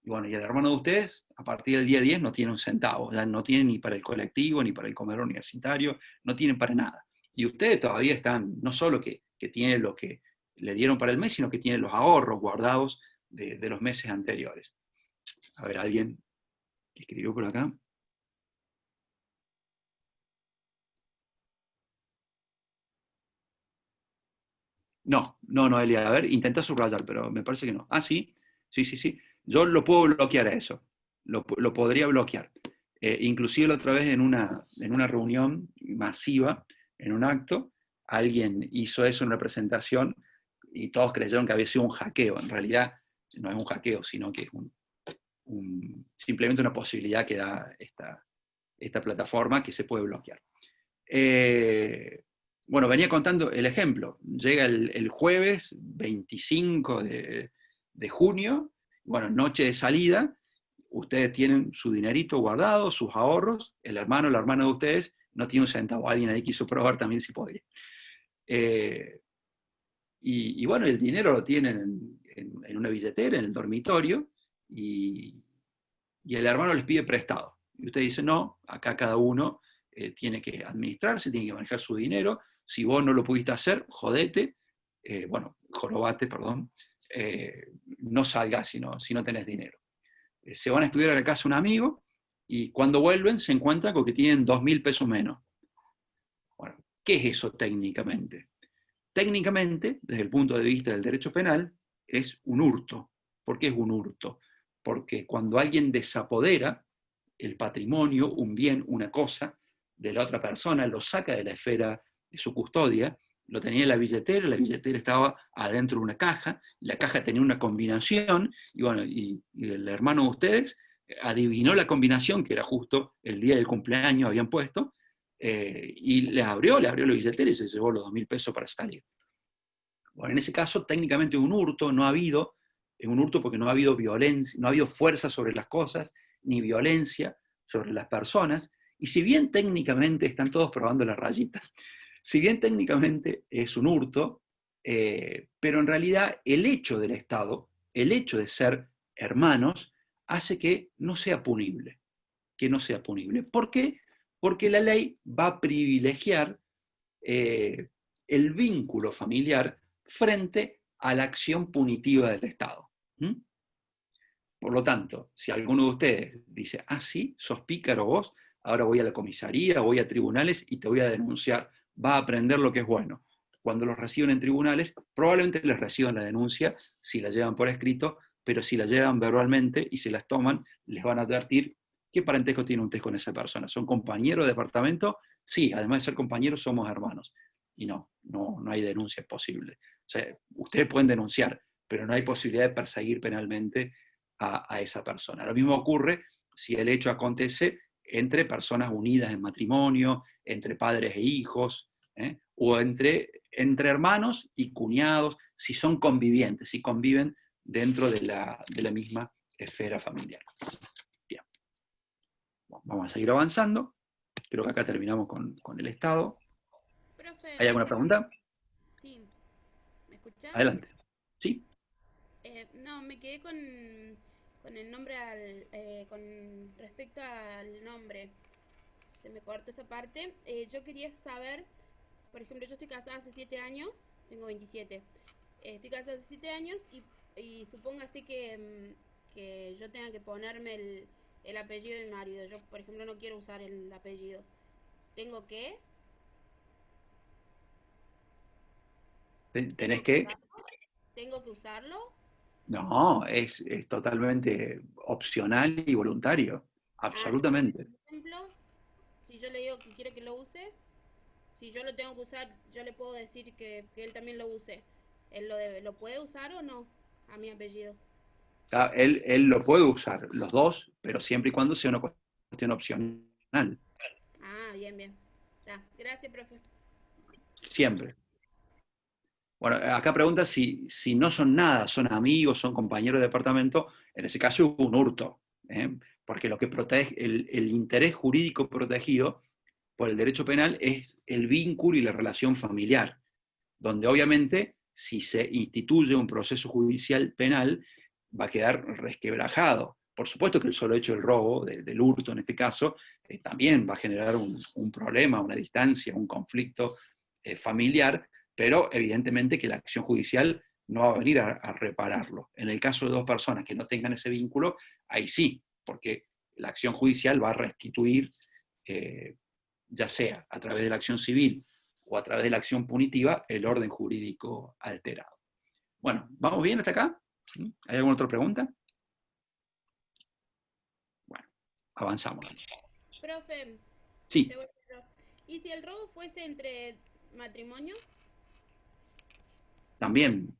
y bueno, y el hermano de ustedes, a partir del día 10, no tiene un centavo, ya no tiene ni para el colectivo, ni para el comedor universitario, no tienen para nada. Y ustedes todavía están, no solo que tienen lo que le dieron para el mes, sino que tienen los ahorros guardados de los meses anteriores. A ver, ¿alguien escribió por acá? No, Noelia, a ver, intenta subrayar, pero me parece que no. Ah, sí, sí. Yo lo puedo bloquear a eso, lo podría bloquear. Inclusive la otra vez en una reunión masiva, en un acto, alguien hizo eso en una presentación y todos creyeron que había sido un hackeo. En realidad no es un hackeo, sino que es simplemente una posibilidad que da esta plataforma que se puede bloquear. Bueno, venía contando el ejemplo. Llega el jueves 25 de junio, bueno, noche de salida, ustedes tienen su dinerito guardado, sus ahorros, el hermano o la hermana de ustedes no tiene un centavo, alguien ahí quiso probar también si podía. Y bueno, el dinero lo tienen en una billetera, en el dormitorio, y el hermano les pide prestado. Y usted dice, no, acá cada uno tiene que administrarse, tiene que manejar su dinero. Si vos no lo pudiste hacer, jodete, jorobate, perdón, no salgas si no tenés dinero. Se van a estudiar a la casa un amigo y cuando vuelven se encuentran con que tienen 2.000 pesos menos. Bueno, ¿qué es eso técnicamente? Técnicamente, desde el punto de vista del derecho penal, es un hurto. ¿Por qué es un hurto? Porque cuando alguien desapodera el patrimonio, un bien, una cosa, de la otra persona, lo saca de la esfera de su custodia, lo tenía en la billetera estaba adentro de una caja, la caja tenía una combinación, y bueno, y el hermano de ustedes adivinó la combinación, que era justo el día del cumpleaños habían puesto, y le abrió la billetera y se llevó los 2.000 pesos para salir. Bueno, en ese caso, técnicamente un hurto no ha habido, es un hurto porque no ha habido violencia, no ha habido fuerza sobre las cosas, ni violencia sobre las personas, y si bien técnicamente están todos probando la rayita, si bien técnicamente es un hurto, pero en realidad el hecho del Estado, el hecho de ser hermanos, hace que no sea punible. ¿Por qué? Porque la ley va a privilegiar el vínculo familiar frente a la acción punitiva del Estado. Por lo tanto, si alguno de ustedes dice, ah, sí, sos pícaro vos, ahora voy a la comisaría, voy a tribunales y te voy a denunciar, va a aprender lo que es bueno. Cuando los reciben en tribunales, probablemente les reciban la denuncia si la llevan por escrito, pero si la llevan verbalmente y se las toman, les van a advertir qué parentesco tiene usted con esa persona. ¿Son compañeros de departamento? Sí, además de ser compañeros, somos hermanos. Y no hay denuncia posible. O sea, ustedes pueden denunciar, pero no hay posibilidad de perseguir penalmente a esa persona. Lo mismo ocurre si el hecho acontece entre personas unidas en matrimonio, entre padres e hijos, o entre hermanos y cuñados, si son convivientes, si conviven dentro de la misma esfera familiar. Bien. Bueno, vamos a seguir avanzando. Creo que acá terminamos con el Estado. Profe, ¿Hay alguna pregunta? Sí, ¿me escuchás? Adelante. ¿Sí? No, me quedé con el nombre con respecto al nombre. Se me cortó esa parte. Yo quería saber, por ejemplo, yo estoy casada hace 7 años, tengo 27. Estoy casada hace 7 años y supongo así que yo tenga que ponerme el apellido de mi marido. Yo, por ejemplo, no quiero usar el apellido. ¿Tengo que? ¿Tenés que? ¿Tengo que usarlo? No, es totalmente opcional y voluntario, absolutamente. Por ejemplo, si yo le digo que quiero que lo use, si yo lo tengo que usar, yo le puedo decir que él también lo use. ¿Él lo puede usar o no? A mi apellido. Él lo puede usar, los dos, pero siempre y cuando sea una cuestión opcional, Ah, bien, bien. Ya, gracias, profe. siempre. Bueno, acá pregunta si no son nada, son amigos, son compañeros de departamento, en ese caso hubo un hurto, ¿eh? Porque lo que protege, el interés jurídico protegido por el derecho penal es el vínculo y la relación familiar, donde obviamente si se instituye un proceso judicial penal va a quedar resquebrajado. Por supuesto que el solo hecho del robo, del hurto en este caso, también va a generar un problema, una distancia, un conflicto familiar, pero evidentemente que la acción judicial no va a venir a repararlo. En el caso de dos personas que no tengan ese vínculo, ahí sí, porque la acción judicial va a restituir, ya sea a través de la acción civil o a través de la acción punitiva, el orden jurídico alterado. Bueno, ¿vamos bien hasta acá? ¿Hay alguna otra pregunta? Bueno, avanzamos. Profe, Sí. te voy a hacer yo. ¿Y si el robo fuese entre matrimonio? También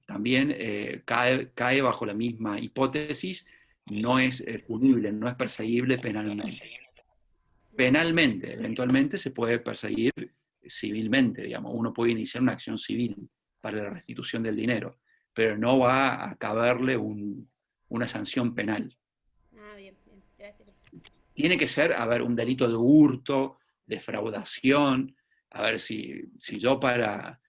cae bajo la misma hipótesis, no es punible, no es perseguible penalmente. Penalmente, eventualmente se puede perseguir civilmente, digamos, uno puede iniciar una acción civil para la restitución del dinero, pero no va a caberle una sanción penal. Ah, bien, bien, gracias. Tiene que ser, a ver, un delito de hurto, defraudación, a ver, si yo para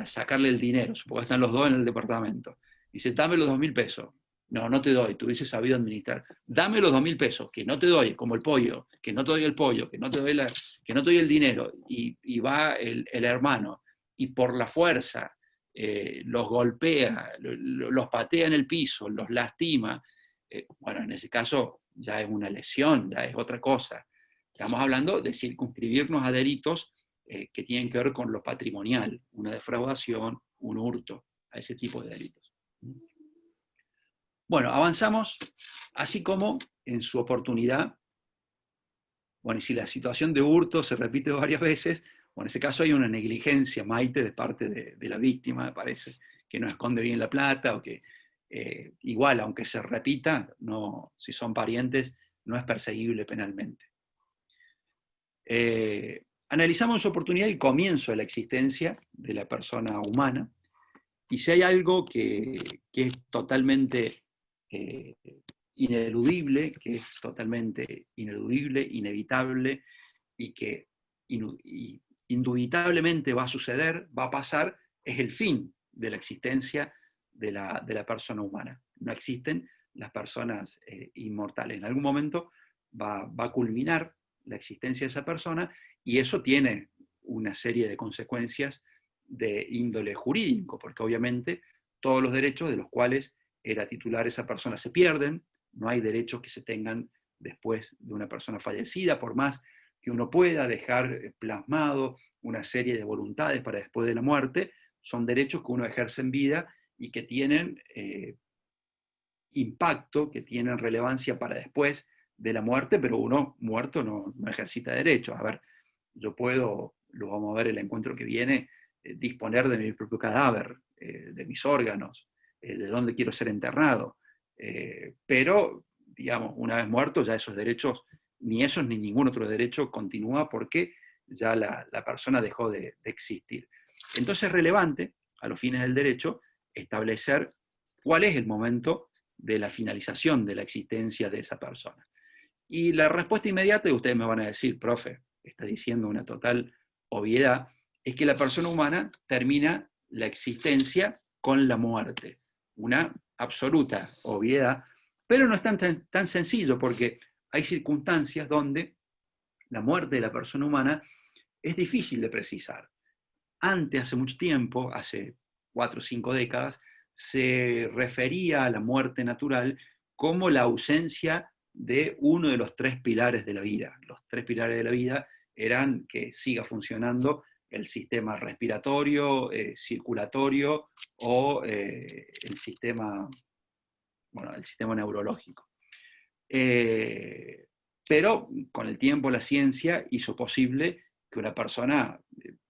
sacarle el dinero, supongo que están los dos en el departamento, dice, dame los 2.000 pesos. No, no te doy, tú hubieses sabido administrar. Dame los 2.000 pesos, que no te doy, como el pollo, que no te doy el pollo, que no te doy, que no te doy el dinero, y va el hermano, y por la fuerza los golpea, los patea en el piso, los lastima. Bueno, en ese caso ya es una lesión, ya es otra cosa. Estamos hablando de circunscribirnos a delitos que tienen que ver con lo patrimonial, una defraudación, un hurto, a ese tipo de delitos. Bueno, avanzamos, así como en su oportunidad, bueno, y si la situación de hurto se repite varias veces, bueno, en ese caso hay una negligencia, Maite, de parte de la víctima, me parece, que no esconde bien la plata, o que igual, aunque se repita, no, si son parientes, no es perseguible penalmente. Analizamos en su oportunidad el comienzo de la existencia de la persona humana, y si hay algo que es totalmente ineludible, que es totalmente ineludible, inevitable, y que indubitablemente va a suceder, va a pasar, es el fin de la existencia de la persona humana. No existen las personas inmortales. En algún momento va a culminar la existencia de esa persona, y eso tiene una serie de consecuencias de índole jurídico, porque obviamente todos los derechos de los cuales era titular esa persona se pierden, no hay derechos que se tengan después de una persona fallecida, por más que uno pueda dejar plasmado una serie de voluntades para después de la muerte, son derechos que uno ejerce en vida y que tienen impacto, que tienen relevancia para después de la muerte, pero uno muerto no ejercita derechos. A ver, yo puedo, lo vamos a ver el encuentro que viene, disponer de mi propio cadáver, de mis órganos, de dónde quiero ser enterrado, pero, digamos, una vez muerto ya esos derechos, ni esos ni ningún otro derecho continúa porque ya la persona dejó de existir. Entonces es relevante, a los fines del derecho, establecer cuál es el momento de la finalización de la existencia de esa persona. Y la respuesta inmediata, y ustedes me van a decir, profe, está diciendo una total obviedad, es que la persona humana termina la existencia con la muerte. una absoluta obviedad, pero no es tan sencillo, porque hay circunstancias donde la muerte de la persona humana es difícil de precisar. Antes, hace mucho tiempo, hace 4 o 5 décadas, se refería a la muerte natural como la ausencia de uno de los 3 pilares de la vida. Los 3 pilares de la vida eran que siga funcionando el sistema respiratorio, circulatorio o el sistema neurológico. Pero con el tiempo la ciencia hizo posible que una persona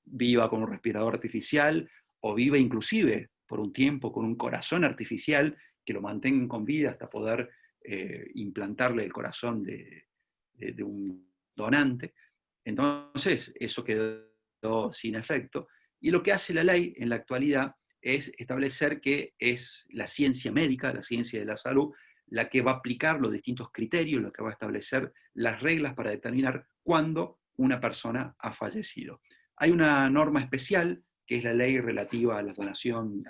viva con un respirador artificial o viva inclusive por un tiempo con un corazón artificial que lo mantenga con vida hasta poder implantarle el corazón de un donante. Entonces, eso quedó sin efecto. Y lo que hace la ley en la actualidad es establecer que es la ciencia médica, la ciencia de la salud, la que va a aplicar los distintos criterios, la que va a establecer las reglas para determinar cuándo una persona ha fallecido. Hay una norma especial, que es la ley relativa a la donación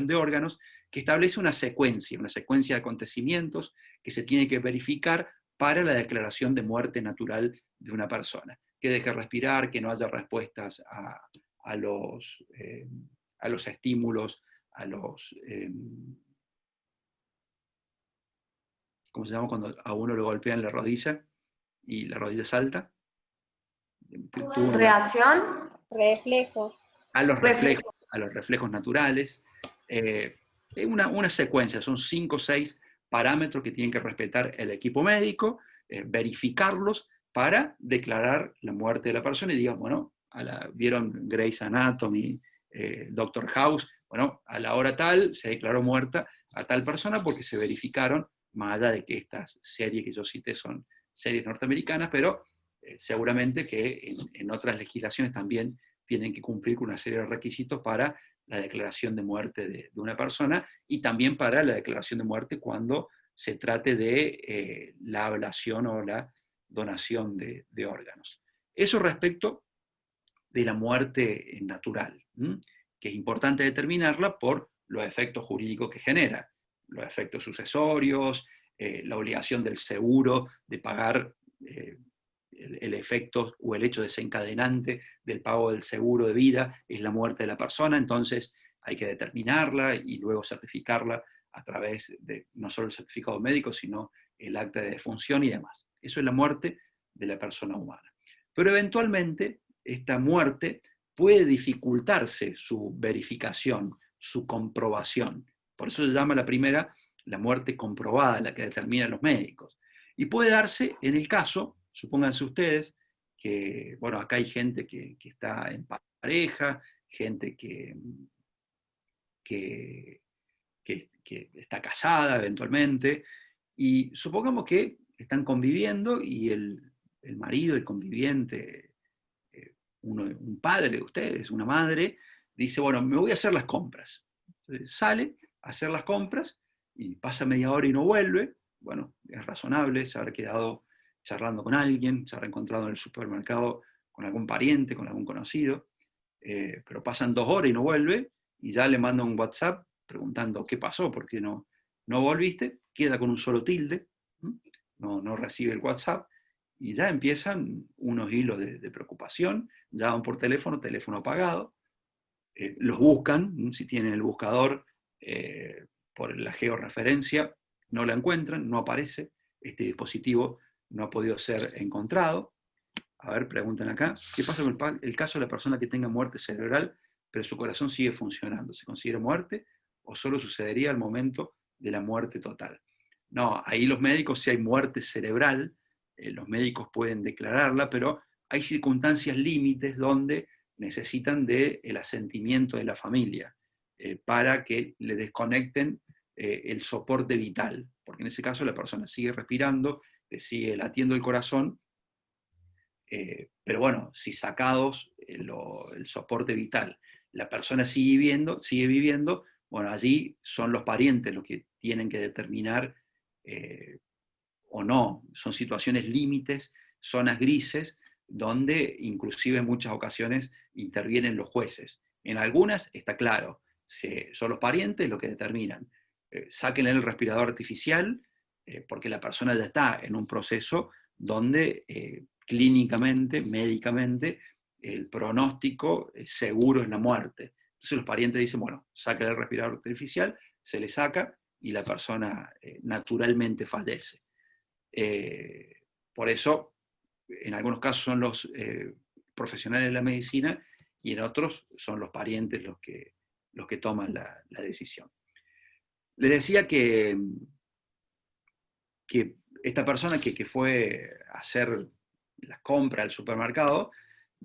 de órganos, que establece una secuencia de acontecimientos que se tiene que verificar para la declaración de muerte natural de una persona. Que deje respirar, que no haya respuestas a los estímulos, ¿cómo se llama cuando a uno le golpean la rodilla y la rodilla salta? ¿Reacción? Reflejos. A los reflejos naturales. Una secuencia, son 5 o 6 parámetros que tienen que respetar el equipo médico, verificarlos para declarar la muerte de la persona y digan, bueno, ¿vieron Grey's Anatomy, Doctor House? Bueno, a la hora tal se declaró muerta a tal persona porque se verificaron, más allá de que estas series que yo cité son series norteamericanas, pero seguramente que en otras legislaciones también tienen que cumplir con una serie de requisitos para la declaración de muerte de una persona y también para la declaración de muerte cuando se trate de la ablación o la donación de órganos. Eso respecto de la muerte natural, que es importante determinarla por los efectos jurídicos que genera, los efectos sucesorios, la obligación del seguro de pagar el efecto o el hecho desencadenante del pago del seguro de vida es la muerte de la persona, entonces hay que determinarla y luego certificarla a través de no solo el certificado médico, sino el acta de defunción y demás. Eso es la muerte de la persona humana. Pero eventualmente esta muerte puede dificultarse su verificación, su comprobación. Por eso se llama la primera la muerte comprobada, la que determinan los médicos. Y puede darse en el caso, supónganse ustedes, que, bueno, acá hay gente que está en pareja, gente que está casada eventualmente, y supongamos que están conviviendo y el marido, el conviviente, un padre de ustedes, una madre, dice, bueno, me voy a hacer las compras. Entonces, sale a hacer las compras y pasa media hora y no vuelve. Bueno, es razonable, se habrá quedado charlando con alguien, se habrá encontrado en el supermercado con algún pariente, con algún conocido, pero pasan 2 horas y no vuelve, y ya le manda un WhatsApp preguntando qué pasó, por qué no volviste, queda con un solo tilde, no recibe el WhatsApp, y ya empiezan unos hilos de preocupación, llaman por teléfono apagado, los buscan, si tienen el buscador por la georreferencia, no la encuentran, no aparece, este dispositivo no ha podido ser encontrado. A ver, preguntan acá, ¿qué pasa con el caso de la persona que tenga muerte cerebral, pero su corazón sigue funcionando? ¿Se considera muerte o solo sucedería al momento de la muerte total? No, ahí los médicos, si hay muerte cerebral, los médicos pueden declararla, pero hay circunstancias límites donde necesitan del asentimiento de la familia para que le desconecten el soporte vital, porque en ese caso la persona sigue respirando, le sigue latiendo el corazón, pero bueno, si sacados el soporte vital, la persona sigue viviendo, bueno, allí son los parientes los que tienen que determinar o no, son situaciones límites, zonas grises, donde inclusive en muchas ocasiones intervienen los jueces. En algunas está claro, son los parientes los que determinan, sáquenle el respirador artificial, porque la persona ya está en un proceso donde clínicamente, médicamente, el pronóstico seguro es la muerte. Entonces los parientes dicen, bueno, sáquenle el respirador artificial, se le saca y la persona naturalmente fallece. Por eso, en algunos casos son los profesionales de la medicina y en otros son los parientes los que toman la decisión. Les decía que esta persona que fue a hacer las compras al supermercado,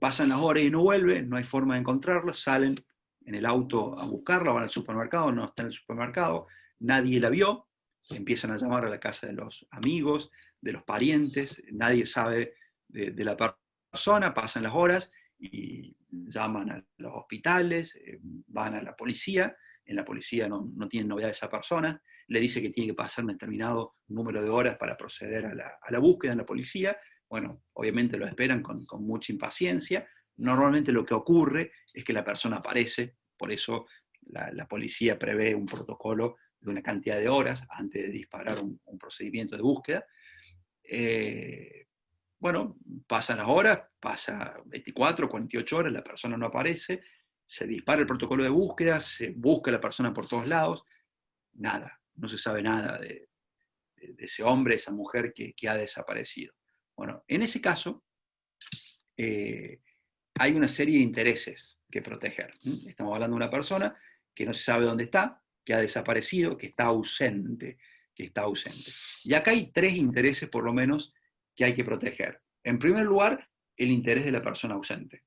pasan las horas y no vuelve, no hay forma de encontrarla, salen en el auto a buscarla, van al supermercado, no está en el supermercado, nadie la vio, empiezan a llamar a la casa de los amigos, de los parientes, nadie sabe de la persona, pasan las horas y llaman a los hospitales, van a la policía, en la policía no tienen novedad de esa persona, le dice que tiene que pasar un determinado número de horas para proceder a la búsqueda en la policía. Bueno, obviamente lo esperan con mucha impaciencia. Normalmente lo que ocurre es que la persona aparece, por eso la policía prevé un protocolo de una cantidad de horas antes de disparar un procedimiento de búsqueda. Bueno, pasan las horas, pasa 24, 48 horas, la persona no aparece, se dispara el protocolo de búsqueda, se busca a la persona por todos lados, nada, no se sabe nada de ese hombre, esa mujer que ha desaparecido. Bueno, en ese caso, hay una serie de intereses que proteger. Estamos hablando de una persona que no se sabe dónde está, que ha desaparecido, que está ausente. Y acá hay 3 intereses, por lo menos, que hay que proteger. En primer lugar, el interés de la persona ausente.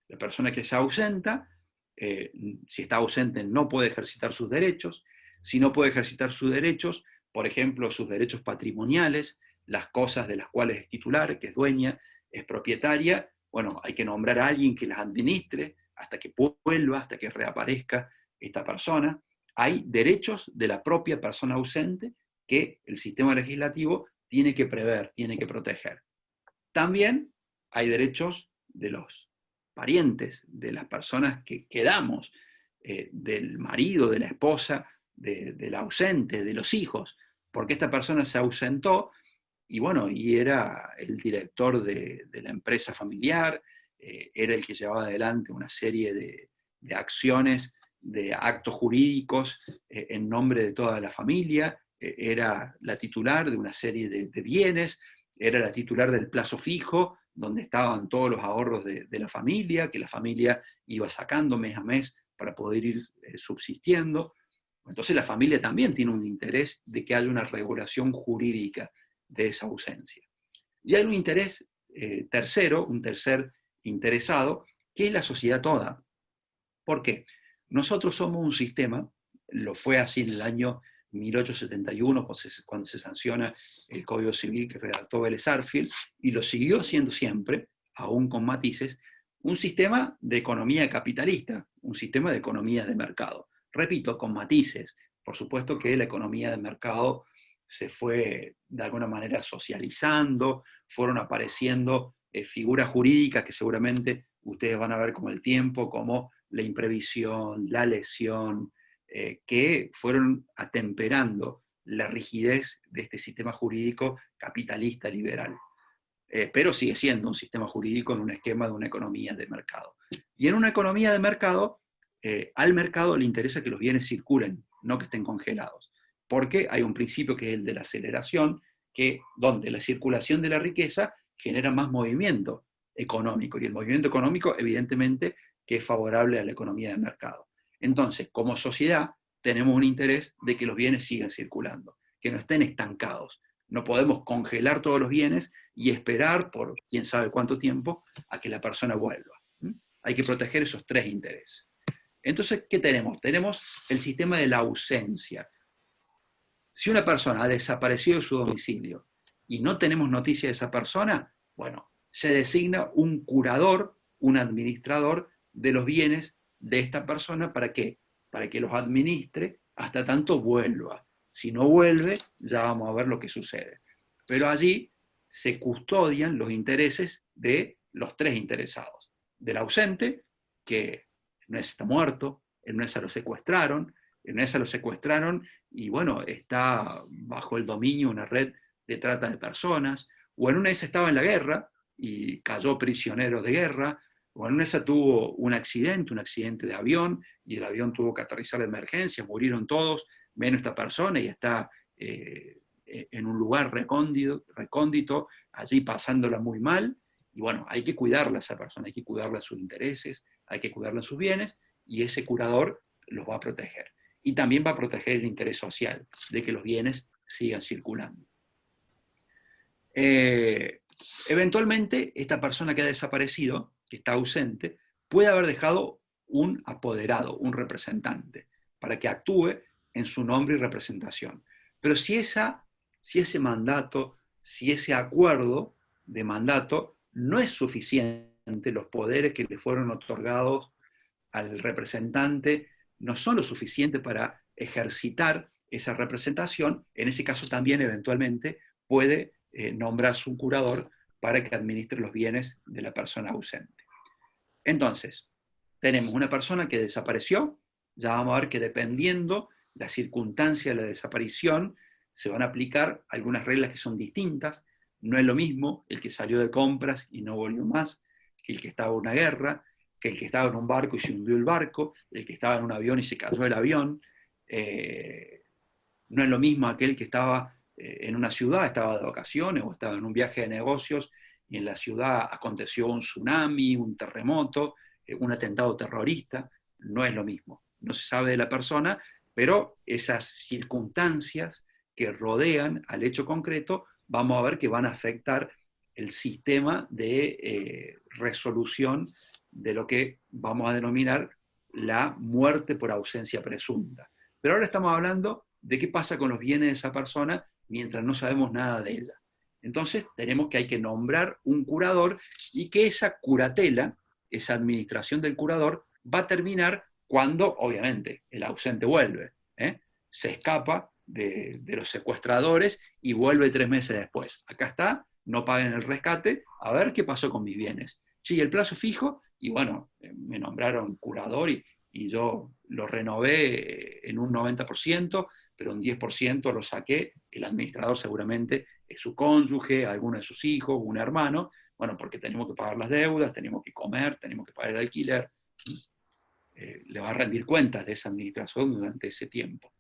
La persona que se ausenta, si está ausente, no puede ejercitar sus derechos. Si no puede ejercitar sus derechos, por ejemplo, sus derechos patrimoniales, las cosas de las cuales es titular, que es dueña, es propietaria, bueno, hay que nombrar a alguien que las administre hasta que vuelva, hasta que reaparezca esta persona. Hay derechos de la propia persona ausente que el sistema legislativo tiene que prever, tiene que proteger. También hay derechos de los parientes, de las personas que quedamos, del marido, de la esposa, del ausente, de los hijos, porque esta persona se ausentó y bueno, y era el director de la empresa familiar, era el que llevaba adelante una serie de acciones, de actos jurídicos en nombre de toda la familia, era la titular de una serie de bienes, era la titular del plazo fijo, donde estaban todos los ahorros de la familia, que la familia iba sacando mes a mes para poder ir subsistiendo. Entonces la familia también tiene un interés de que haya una regulación jurídica de esa ausencia. Y hay un interés tercero, un tercer interesado, que es la sociedad toda. ¿Por qué? Nosotros somos un sistema, lo fue así en el año 1871, cuando se sanciona el Código Civil que redactó Vélez Sarsfield, y lo siguió siendo siempre, aún con matices, un sistema de economía capitalista, un sistema de economía de mercado. Repito, con matices. Por supuesto que la economía de mercado se fue de alguna manera socializando, fueron apareciendo figuras jurídicas que seguramente ustedes van a ver con el tiempo, como la imprevisión, la lesión, que fueron atemperando la rigidez de este sistema jurídico capitalista liberal. Pero sigue siendo un sistema jurídico en un esquema de una economía de mercado. Y en una economía de mercado, al mercado le interesa que los bienes circulen, no que estén congelados. Porque hay un principio que es el de la aceleración, donde la circulación de la riqueza genera más movimiento económico, y el movimiento económico evidentemente que es favorable a la economía de mercado. Entonces, como sociedad, tenemos un interés de que los bienes sigan circulando, que no estén estancados. No podemos congelar todos los bienes y esperar por quién sabe cuánto tiempo a que la persona vuelva. Hay que proteger esos 3 intereses. Entonces, ¿qué tenemos? Tenemos el sistema de la ausencia. Si una persona ha desaparecido de su domicilio y no tenemos noticia de esa persona, bueno, se designa un curador, un administrador de los bienes de esta persona. ¿Para qué? Para que los administre hasta tanto vuelva. Si no vuelve, ya vamos a ver lo que sucede. Pero allí se custodian los intereses de los 3 interesados. Del ausente, que no está muerto, no se lo secuestraron, en esa lo secuestraron y bueno, está bajo el dominio una red de trata de personas, o en una de esas estaba en la guerra y cayó prisionero de guerra, o en una de esas tuvo un accidente de avión, y el avión tuvo que aterrizar de emergencia, murieron todos, menos esta persona, y está en un lugar recóndito, allí pasándola muy mal, y bueno, hay que cuidarla a esa persona, hay que cuidarla sus intereses, hay que cuidarla sus bienes, y ese curador los va a proteger. Y también va a proteger el interés social, de que los bienes sigan circulando. Eventualmente, esta persona que ha desaparecido, que está ausente, puede haber dejado un apoderado, un representante, para que actúe en su nombre y representación. Pero si ese mandato, si ese acuerdo de mandato no es suficiente, los poderes que le fueron otorgados al representante no son lo suficiente para ejercitar esa representación, en ese caso también eventualmente puede nombrarse un curador para que administre los bienes de la persona ausente. Entonces, tenemos una persona que desapareció, ya vamos a ver que dependiendo la circunstancia de la desaparición, se van a aplicar algunas reglas que son distintas. No es lo mismo el que salió de compras y no volvió más, que el que estaba en una guerra, que el que estaba en un barco y se hundió el barco, el que estaba en un avión y se cayó el avión. No es lo mismo aquel que estaba en una ciudad, estaba de vacaciones o estaba en un viaje de negocios y en la ciudad aconteció un tsunami, un terremoto, un atentado terrorista. No es lo mismo. No se sabe de la persona, pero esas circunstancias que rodean al hecho concreto, vamos a ver que van a afectar el sistema de resolución de lo que vamos a denominar la muerte por ausencia presunta. Pero ahora estamos hablando de qué pasa con los bienes de esa persona mientras no sabemos nada de ella. Entonces tenemos que hay que nombrar un curador y que esa curatela, esa administración del curador, va a terminar cuando, obviamente, el ausente vuelve. Se escapa de los secuestradores y vuelve 3 meses después. Acá está, no paguen el rescate, a ver qué pasó con mis bienes. Sí, el plazo fijo, y bueno, me nombraron curador y yo lo renové en un 90%, pero un 10% lo saqué, el administrador seguramente es su cónyuge, alguno de sus hijos, un hermano, bueno, porque tenemos que pagar las deudas, tenemos que comer, tenemos que pagar el alquiler, le va a rendir cuentas de esa administración durante ese tiempo.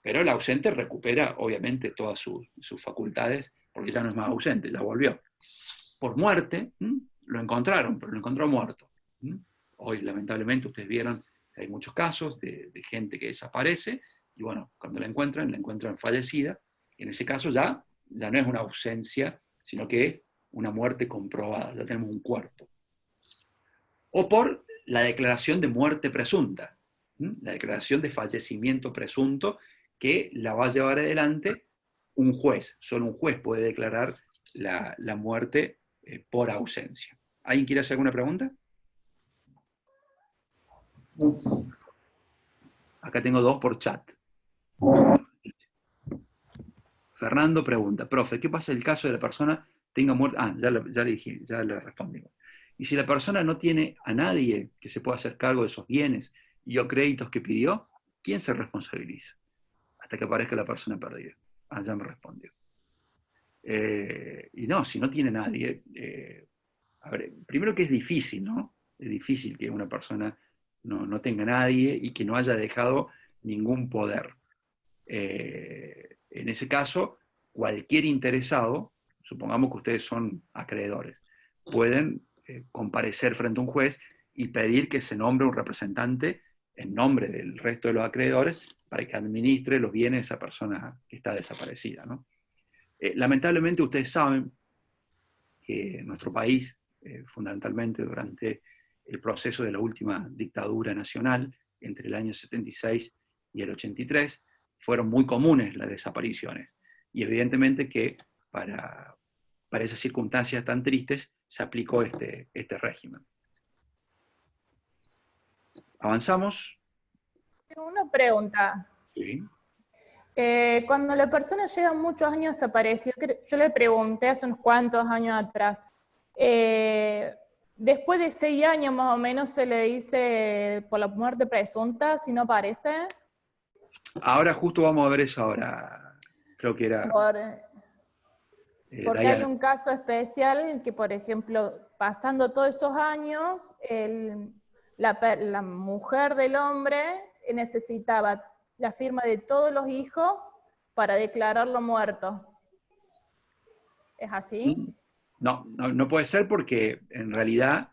Pero el ausente recupera, obviamente, todas sus facultades, porque ya no es más ausente, ya volvió. Por muerte, lo encontraron, pero lo encontró muerto. Hoy, lamentablemente, ustedes vieron que hay muchos casos de gente que desaparece, y bueno, cuando la encuentran fallecida, y en ese caso ya no es una ausencia, sino que es una muerte comprobada, ya tenemos un cuerpo. O por la declaración de muerte presunta, la declaración de fallecimiento presunto, que la va a llevar adelante un juez. Solo un juez puede declarar la muerte por ausencia. ¿Alguien quiere hacer alguna pregunta? Acá tengo 2 por chat. Fernando pregunta, profe, ¿qué pasa en el caso de la persona tenga muerte? Ya le dije, ya le respondí. Y si la persona no tiene a nadie que se pueda hacer cargo de esos bienes y o créditos que pidió, ¿quién se responsabiliza? Hasta que aparezca la persona perdida. Ya me respondió. Y no, si no tiene nadie, a ver, primero que es difícil, ¿no? Es difícil que una persona no tenga nadie y que no haya dejado ningún poder. En ese caso, cualquier interesado, supongamos que ustedes son acreedores, pueden comparecer frente a un juez y pedir que se nombre un representante en nombre del resto de los acreedores para que administre los bienes de esa persona que está desaparecida, ¿no? Lamentablemente ustedes saben que en nuestro país, fundamentalmente durante el proceso de la última dictadura nacional, entre el año 76 y el 83, fueron muy comunes las desapariciones. Y evidentemente que para esas circunstancias tan tristes se aplicó este régimen. ¿Avanzamos? Tengo una pregunta. Sí. Cuando la persona lleva muchos años desapareció, yo le pregunté hace unos cuantos años atrás, después de 6 años más o menos se le dice por la muerte presunta, si no aparece. Ahora justo vamos a ver eso ahora. Creo que era Porque hay Diana. un caso especial en que, por ejemplo, pasando todos esos años, la mujer del hombre necesitaba la firma de todos los hijos para declararlo muerto. ¿Es así? No puede ser porque en realidad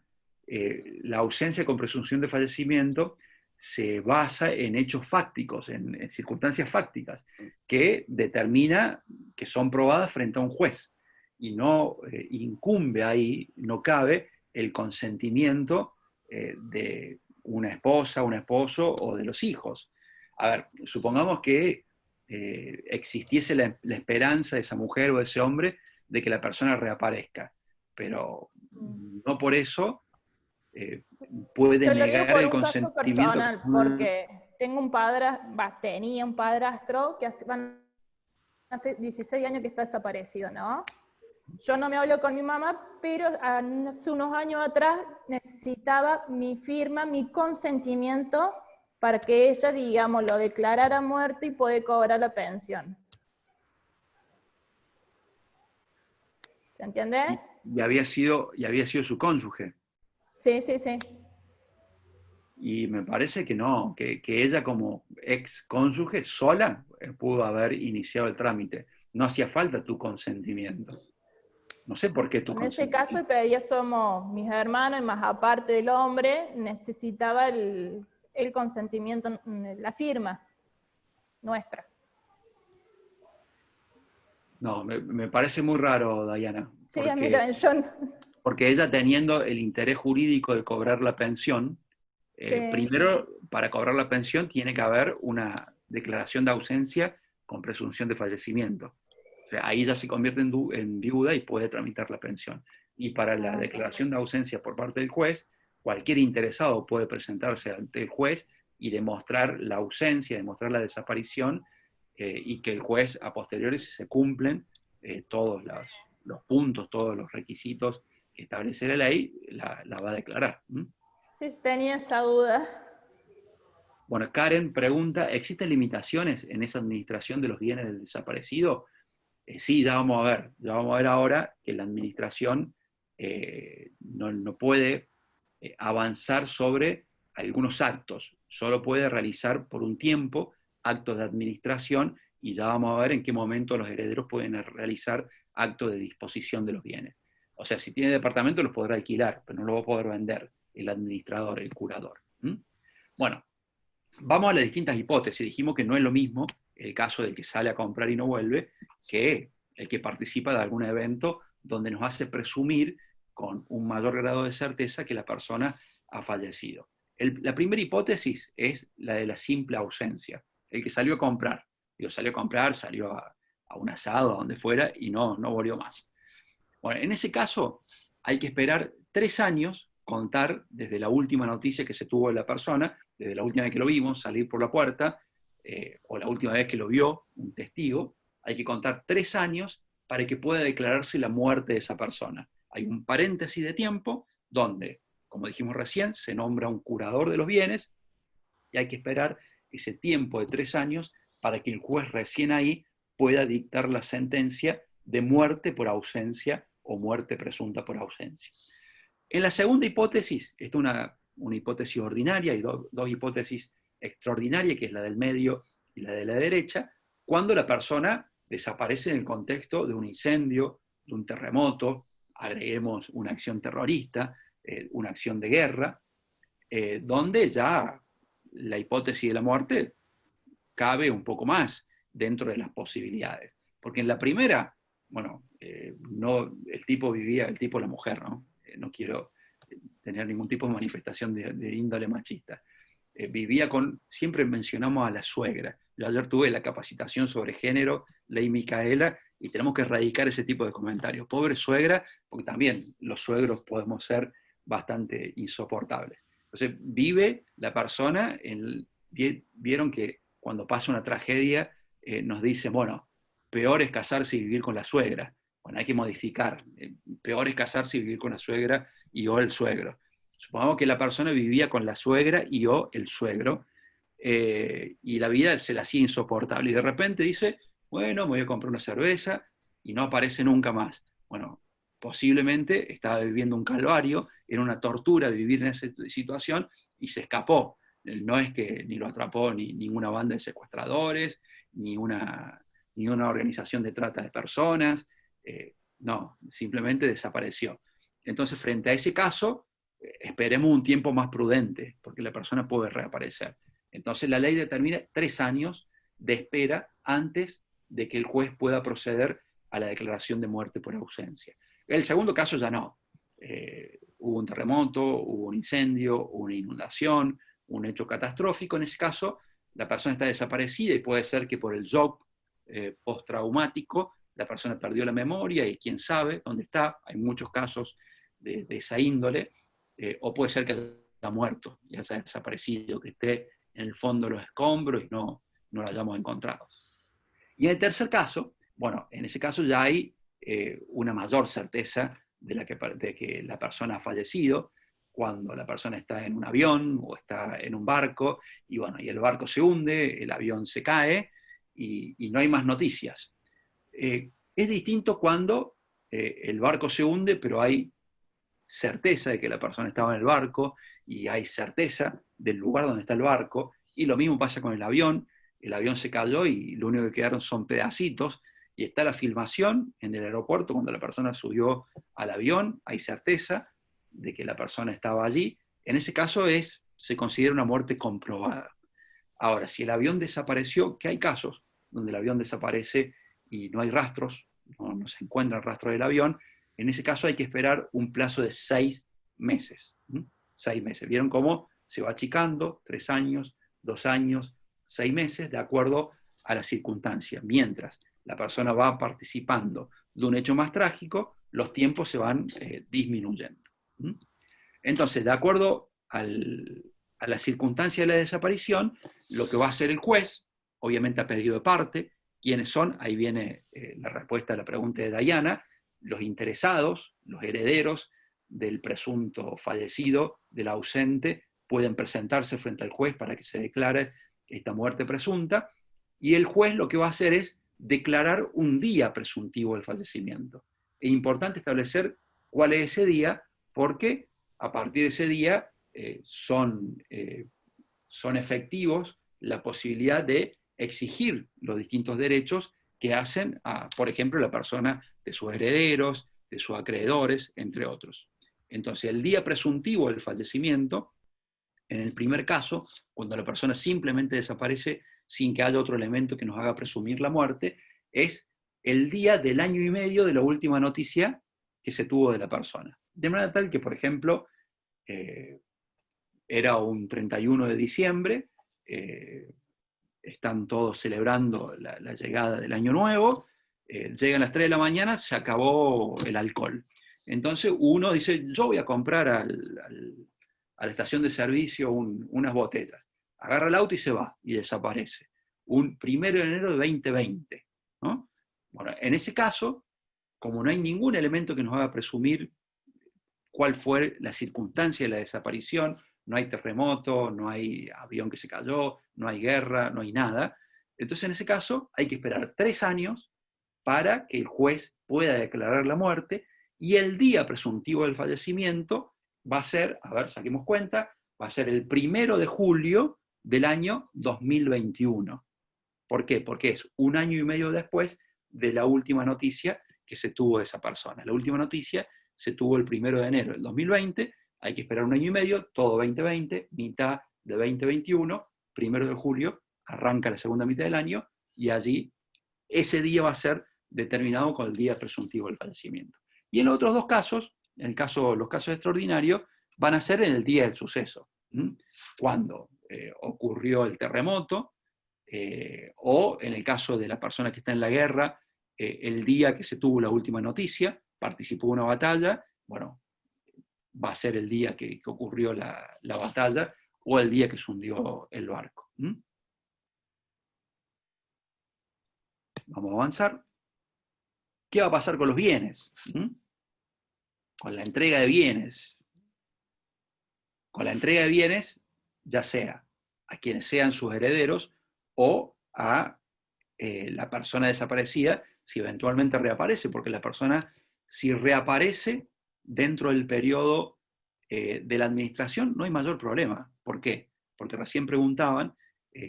la ausencia con presunción de fallecimiento se basa en hechos fácticos, en circunstancias fácticas, que determina que son probadas frente a un juez. Y no incumbe ahí, no cabe el consentimiento de una esposa, un esposo o de los hijos. A ver, supongamos que existiese la esperanza de esa mujer o de ese hombre de que la persona reaparezca, pero no por eso puede Yo lo digo negar por el un caso consentimiento. personal, porque tenía un padrastro que hace 16 años que está desaparecido, ¿no? Yo no me hablo con mi mamá, pero hace unos años atrás necesitaba mi firma, mi consentimiento para que ella, digamos, lo declarara muerto y poder cobrar la pensión. ¿Se entiende? Y había sido su cónyuge. Sí, sí, sí. Y me parece que no, que ella como ex cónyuge sola pudo haber iniciado el trámite. No hacía falta tu consentimiento. No sé por qué tu En ese consentimiento. caso, el pedido somos mis hermanos, y más aparte del hombre, necesitaba el consentimiento, la firma nuestra. No, me parece muy raro, Diana. Sí, porque, a mí yo porque ella teniendo el interés jurídico de cobrar la pensión, sí. primero, para cobrar la pensión tiene que haber una declaración de ausencia con presunción de fallecimiento. O sea, ahí ya se convierte en viuda y puede tramitar la pensión. Y para la declaración de ausencia por parte del juez, cualquier interesado puede presentarse ante el juez y demostrar la ausencia, demostrar la desaparición, y que el juez a posteriori, si se cumplen todos los puntos, todos los requisitos que establece la ley, la va a declarar. Sí, tenía esa duda. Bueno, Karen pregunta, ¿existen limitaciones en esa administración de los bienes del desaparecido? Sí, ya vamos a ver ahora que la administración no puede avanzar sobre algunos actos, solo puede realizar por un tiempo actos de administración, y ya vamos a ver en qué momento los herederos pueden realizar actos de disposición de los bienes. O sea, si tiene departamento los podrá alquilar, pero no lo va a poder vender el administrador, el curador. Bueno, vamos a las distintas hipótesis. Dijimos que no es lo mismo el caso del que sale a comprar y no vuelve, que el que participa de algún evento donde nos hace presumir con un mayor grado de certeza que la persona ha fallecido. La primera hipótesis es la de la simple ausencia. El que salió a comprar, salió a un asado, a donde fuera, y no volvió más. Bueno, en ese caso hay que esperar 3 años, contar desde la última noticia que se tuvo de la persona, desde la última vez que lo vimos, salir por la puerta, o la última vez que lo vio un testigo. Hay que contar 3 años para que pueda declararse la muerte de esa persona. Hay un paréntesis de tiempo donde, como dijimos recién, se nombra un curador de los bienes, y hay que esperar ese tiempo de 3 años para que el juez recién ahí pueda dictar la sentencia de muerte por ausencia o muerte presunta por ausencia. En la segunda hipótesis, esta es una hipótesis ordinaria, y dos hipótesis extraordinarias, que es la del medio y la de la derecha, cuando la persona desaparece en el contexto de un incendio, de un terremoto, agreguemos una acción terrorista, una acción de guerra, donde ya la hipótesis de la muerte cabe un poco más dentro de las posibilidades. Porque en la primera, bueno, el tipo, la mujer, ¿no? No quiero tener ningún tipo de manifestación de índole machista. Siempre mencionamos a la suegra. Yo ayer tuve la capacitación sobre género, ley Micaela, y tenemos que erradicar ese tipo de comentarios. Pobre suegra, porque también los suegros podemos ser bastante insoportables. Entonces, vive la persona, vieron que cuando pasa una tragedia, nos dicen, bueno, peor es casarse y vivir con la suegra. Bueno, hay que modificar. Peor es casarse y vivir con la suegra y o el suegro. Supongamos que la persona vivía con la suegra y o el suegro, y la vida se la hacía insoportable. Y de repente dice, bueno, me voy a comprar una cerveza, y no aparece nunca más. Bueno, posiblemente estaba viviendo un calvario, era una tortura vivir en esa situación, y se escapó. No es que ni lo atrapó ni ninguna banda de secuestradores, ni una organización de trata de personas, no, simplemente desapareció. Entonces, frente a ese caso, esperemos un tiempo más prudente, porque la persona puede reaparecer. Entonces, la ley determina 3 años de espera antes de que el juez pueda proceder a la declaración de muerte por ausencia. El segundo caso ya no. Hubo un terremoto, hubo un incendio, hubo una inundación, un hecho catastrófico. En ese caso, la persona está desaparecida y puede ser que por el shock postraumático la persona perdió la memoria y quién sabe dónde está. Hay muchos casos de esa índole. O puede ser que haya muerto y haya desaparecido, que esté en el fondo de los escombros y no lo hayamos encontrado. Y en el tercer caso, bueno, en ese caso ya hay una mayor certeza de que la persona ha fallecido, cuando la persona está en un avión o está en un barco, y bueno, y el barco se hunde, el avión se cae, y no hay más noticias. Es distinto cuando el barco se hunde, pero hay certeza de que la persona estaba en el barco, y hay certeza del lugar donde está el barco, y lo mismo pasa con el avión se cayó y lo único que quedaron son pedacitos, y está la filmación en el aeropuerto cuando la persona subió al avión, hay certeza de que la persona estaba allí. En ese caso se considera una muerte comprobada. Ahora, si el avión desapareció, que hay casos donde el avión desaparece y no hay rastros, no se encuentra el rastro del avión, en ese caso hay que esperar un plazo de 6 meses. 6 meses. ¿Vieron cómo se va achicando? 3 años, 2 años, 6 meses, de acuerdo a la circunstancia. Mientras la persona va participando de un hecho más trágico, los tiempos se van disminuyendo. Entonces, de acuerdo a la circunstancia de la desaparición, lo que va a hacer el juez, obviamente a pedido de parte, ¿quiénes son? Ahí viene la respuesta a la pregunta de Dayana: los interesados, los herederos del presunto fallecido, del ausente, pueden presentarse frente al juez para que se declare esta muerte presunta, y el juez lo que va a hacer es declarar un día presuntivo del fallecimiento. Es importante establecer cuál es ese día, porque a partir de ese día son efectivos la posibilidad de exigir los distintos derechos que hacen a, por ejemplo, la persona de sus herederos, de sus acreedores, entre otros. Entonces, el día presuntivo del fallecimiento, en el primer caso, cuando la persona simplemente desaparece sin que haya otro elemento que nos haga presumir la muerte, es el día del año y medio de la última noticia que se tuvo de la persona. De manera tal que, por ejemplo, era un 31 de diciembre, están todos celebrando la llegada del año nuevo, llegan las 3 de la mañana, se acabó el alcohol. Entonces uno dice, yo voy a comprar a la estación de servicio unas botellas. Agarra el auto y se va, y desaparece. Un 1 de enero de 2020. ¿No? Bueno, en ese caso, como no hay ningún elemento que nos haga presumir cuál fue la circunstancia de la desaparición, no hay terremoto, no hay avión que se cayó, no hay guerra, no hay nada, entonces en ese caso hay que esperar 3 años para que el juez pueda declarar la muerte, y el día presuntivo del fallecimiento va a ser, a ver, saquemos cuenta, va a ser el 1 de julio del año 2021. ¿Por qué? Porque es un año y medio después de la última noticia que se tuvo de esa persona. La última noticia se tuvo el 1 de enero del 2020, hay que esperar un año y medio, todo 2020, mitad de 2021, 1 de julio, arranca la segunda mitad del año, y allí ese día va a ser determinado con el día presuntivo del fallecimiento. Y en los otros 2 casos, los casos extraordinarios, van a ser en el día del suceso, cuando ocurrió el terremoto, o en el caso de la persona que está en la guerra, el día que se tuvo la última noticia, participó en una batalla, bueno, va a ser el día que ocurrió la batalla, o el día que se hundió el barco. Vamos a avanzar. ¿Qué va a pasar con los bienes? Con la entrega de bienes. Con la entrega de bienes, ya sea a quienes sean sus herederos o a la persona desaparecida si eventualmente reaparece, porque la persona, si reaparece dentro del periodo de la administración, no hay mayor problema. ¿Por qué? Porque recién preguntaban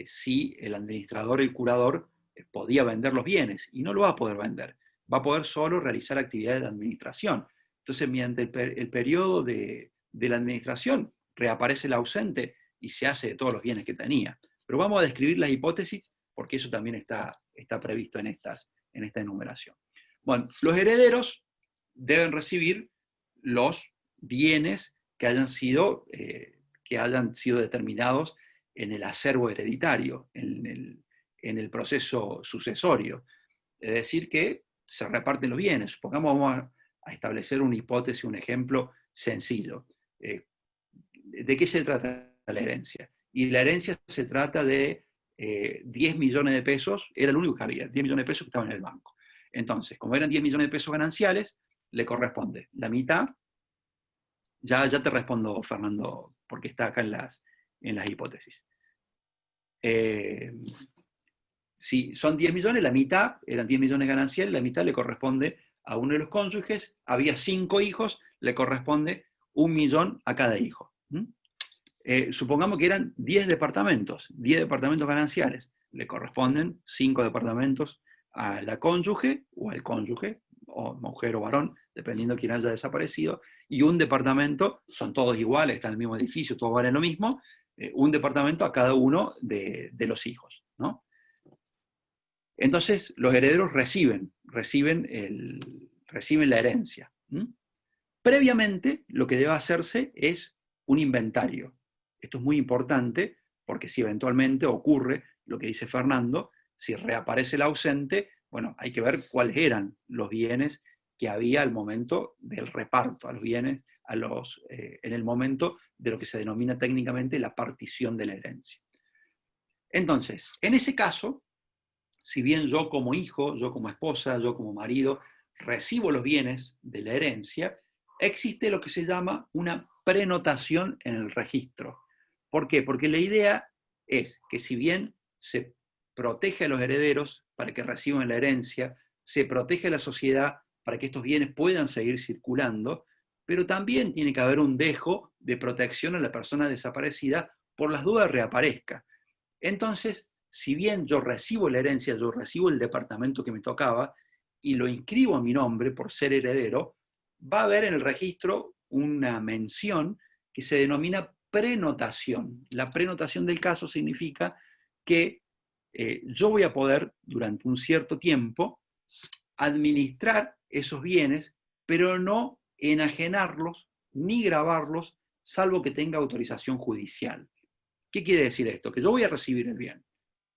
si el administrador, el curador, podía vender los bienes, y no lo va a poder vender, va a poder solo realizar actividades de administración. Entonces, mediante el periodo de la administración, reaparece el ausente y se hace de todos los bienes que tenía. Pero vamos a describir las hipótesis, porque eso también está previsto en esta enumeración. Bueno, los herederos deben recibir los bienes que hayan sido determinados en el acervo hereditario, en el proceso sucesorio. Es decir, que se reparten los bienes. Supongamos vamos a establecer una hipótesis, un ejemplo sencillo. ¿De qué se trata la herencia? Y la herencia se trata de 10 millones de pesos, era lo único que había, 10 millones de pesos que estaban en el banco. Entonces, como eran 10 millones de pesos gananciales, le corresponde la mitad. Ya te respondo, Fernando, porque está acá en las hipótesis. Si son 10 millones, la mitad, eran 10 millones gananciales, la mitad le corresponde a uno de los cónyuges. Había 5 hijos, le corresponde 1 millón a cada hijo. Supongamos que eran 10 departamentos gananciales, le corresponden 5 departamentos a la cónyuge o al cónyuge, o mujer o varón, dependiendo de quién haya desaparecido, y un departamento, son todos iguales, están en el mismo edificio, todos valen lo mismo, un departamento a cada uno de los hijos, ¿no? Entonces, los herederos reciben la herencia. Previamente, lo que debe hacerse es un inventario. Esto es muy importante, porque si eventualmente ocurre lo que dice Fernando, si reaparece el ausente, bueno, hay que ver cuáles eran los bienes que había al momento del reparto, a los bienes en el momento de lo que se denomina técnicamente la partición de la herencia. Entonces, en ese caso, si bien yo como hijo, yo como esposa, yo como marido, recibo los bienes de la herencia, existe lo que se llama una prenotación en el registro. ¿Por qué? Porque la idea es que si bien se protege a los herederos para que reciban la herencia, se protege a la sociedad para que estos bienes puedan seguir circulando, pero también tiene que haber un dejo de protección a la persona desaparecida por las dudas reaparezca. Entonces, si bien yo recibo la herencia, yo recibo el departamento que me tocaba y lo inscribo a mi nombre por ser heredero, va a haber en el registro una mención que se denomina prenotación. La prenotación del caso significa que yo voy a poder, durante un cierto tiempo, administrar esos bienes, pero no enajenarlos ni gravarlos, salvo que tenga autorización judicial. ¿Qué quiere decir esto? Que yo voy a recibir el bien,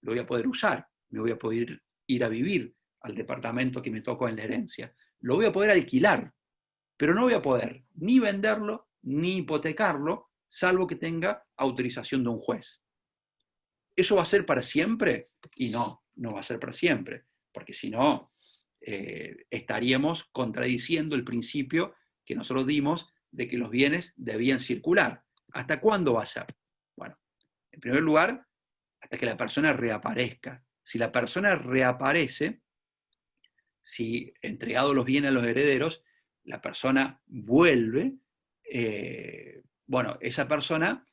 lo voy a poder usar, me voy a poder ir a vivir al departamento que me tocó en la herencia, lo voy a poder alquilar, pero no voy a poder ni venderlo ni hipotecarlo, salvo que tenga autorización de un juez. ¿Eso va a ser para siempre? Y no va a ser para siempre, porque si no, estaríamos contradiciendo el principio que nosotros dimos de que los bienes debían circular. ¿Hasta cuándo va a ser? Bueno, en primer lugar, hasta que la persona reaparezca. Si la persona reaparece, si entregados los bienes a los herederos, la persona vuelve, bueno, esa persona,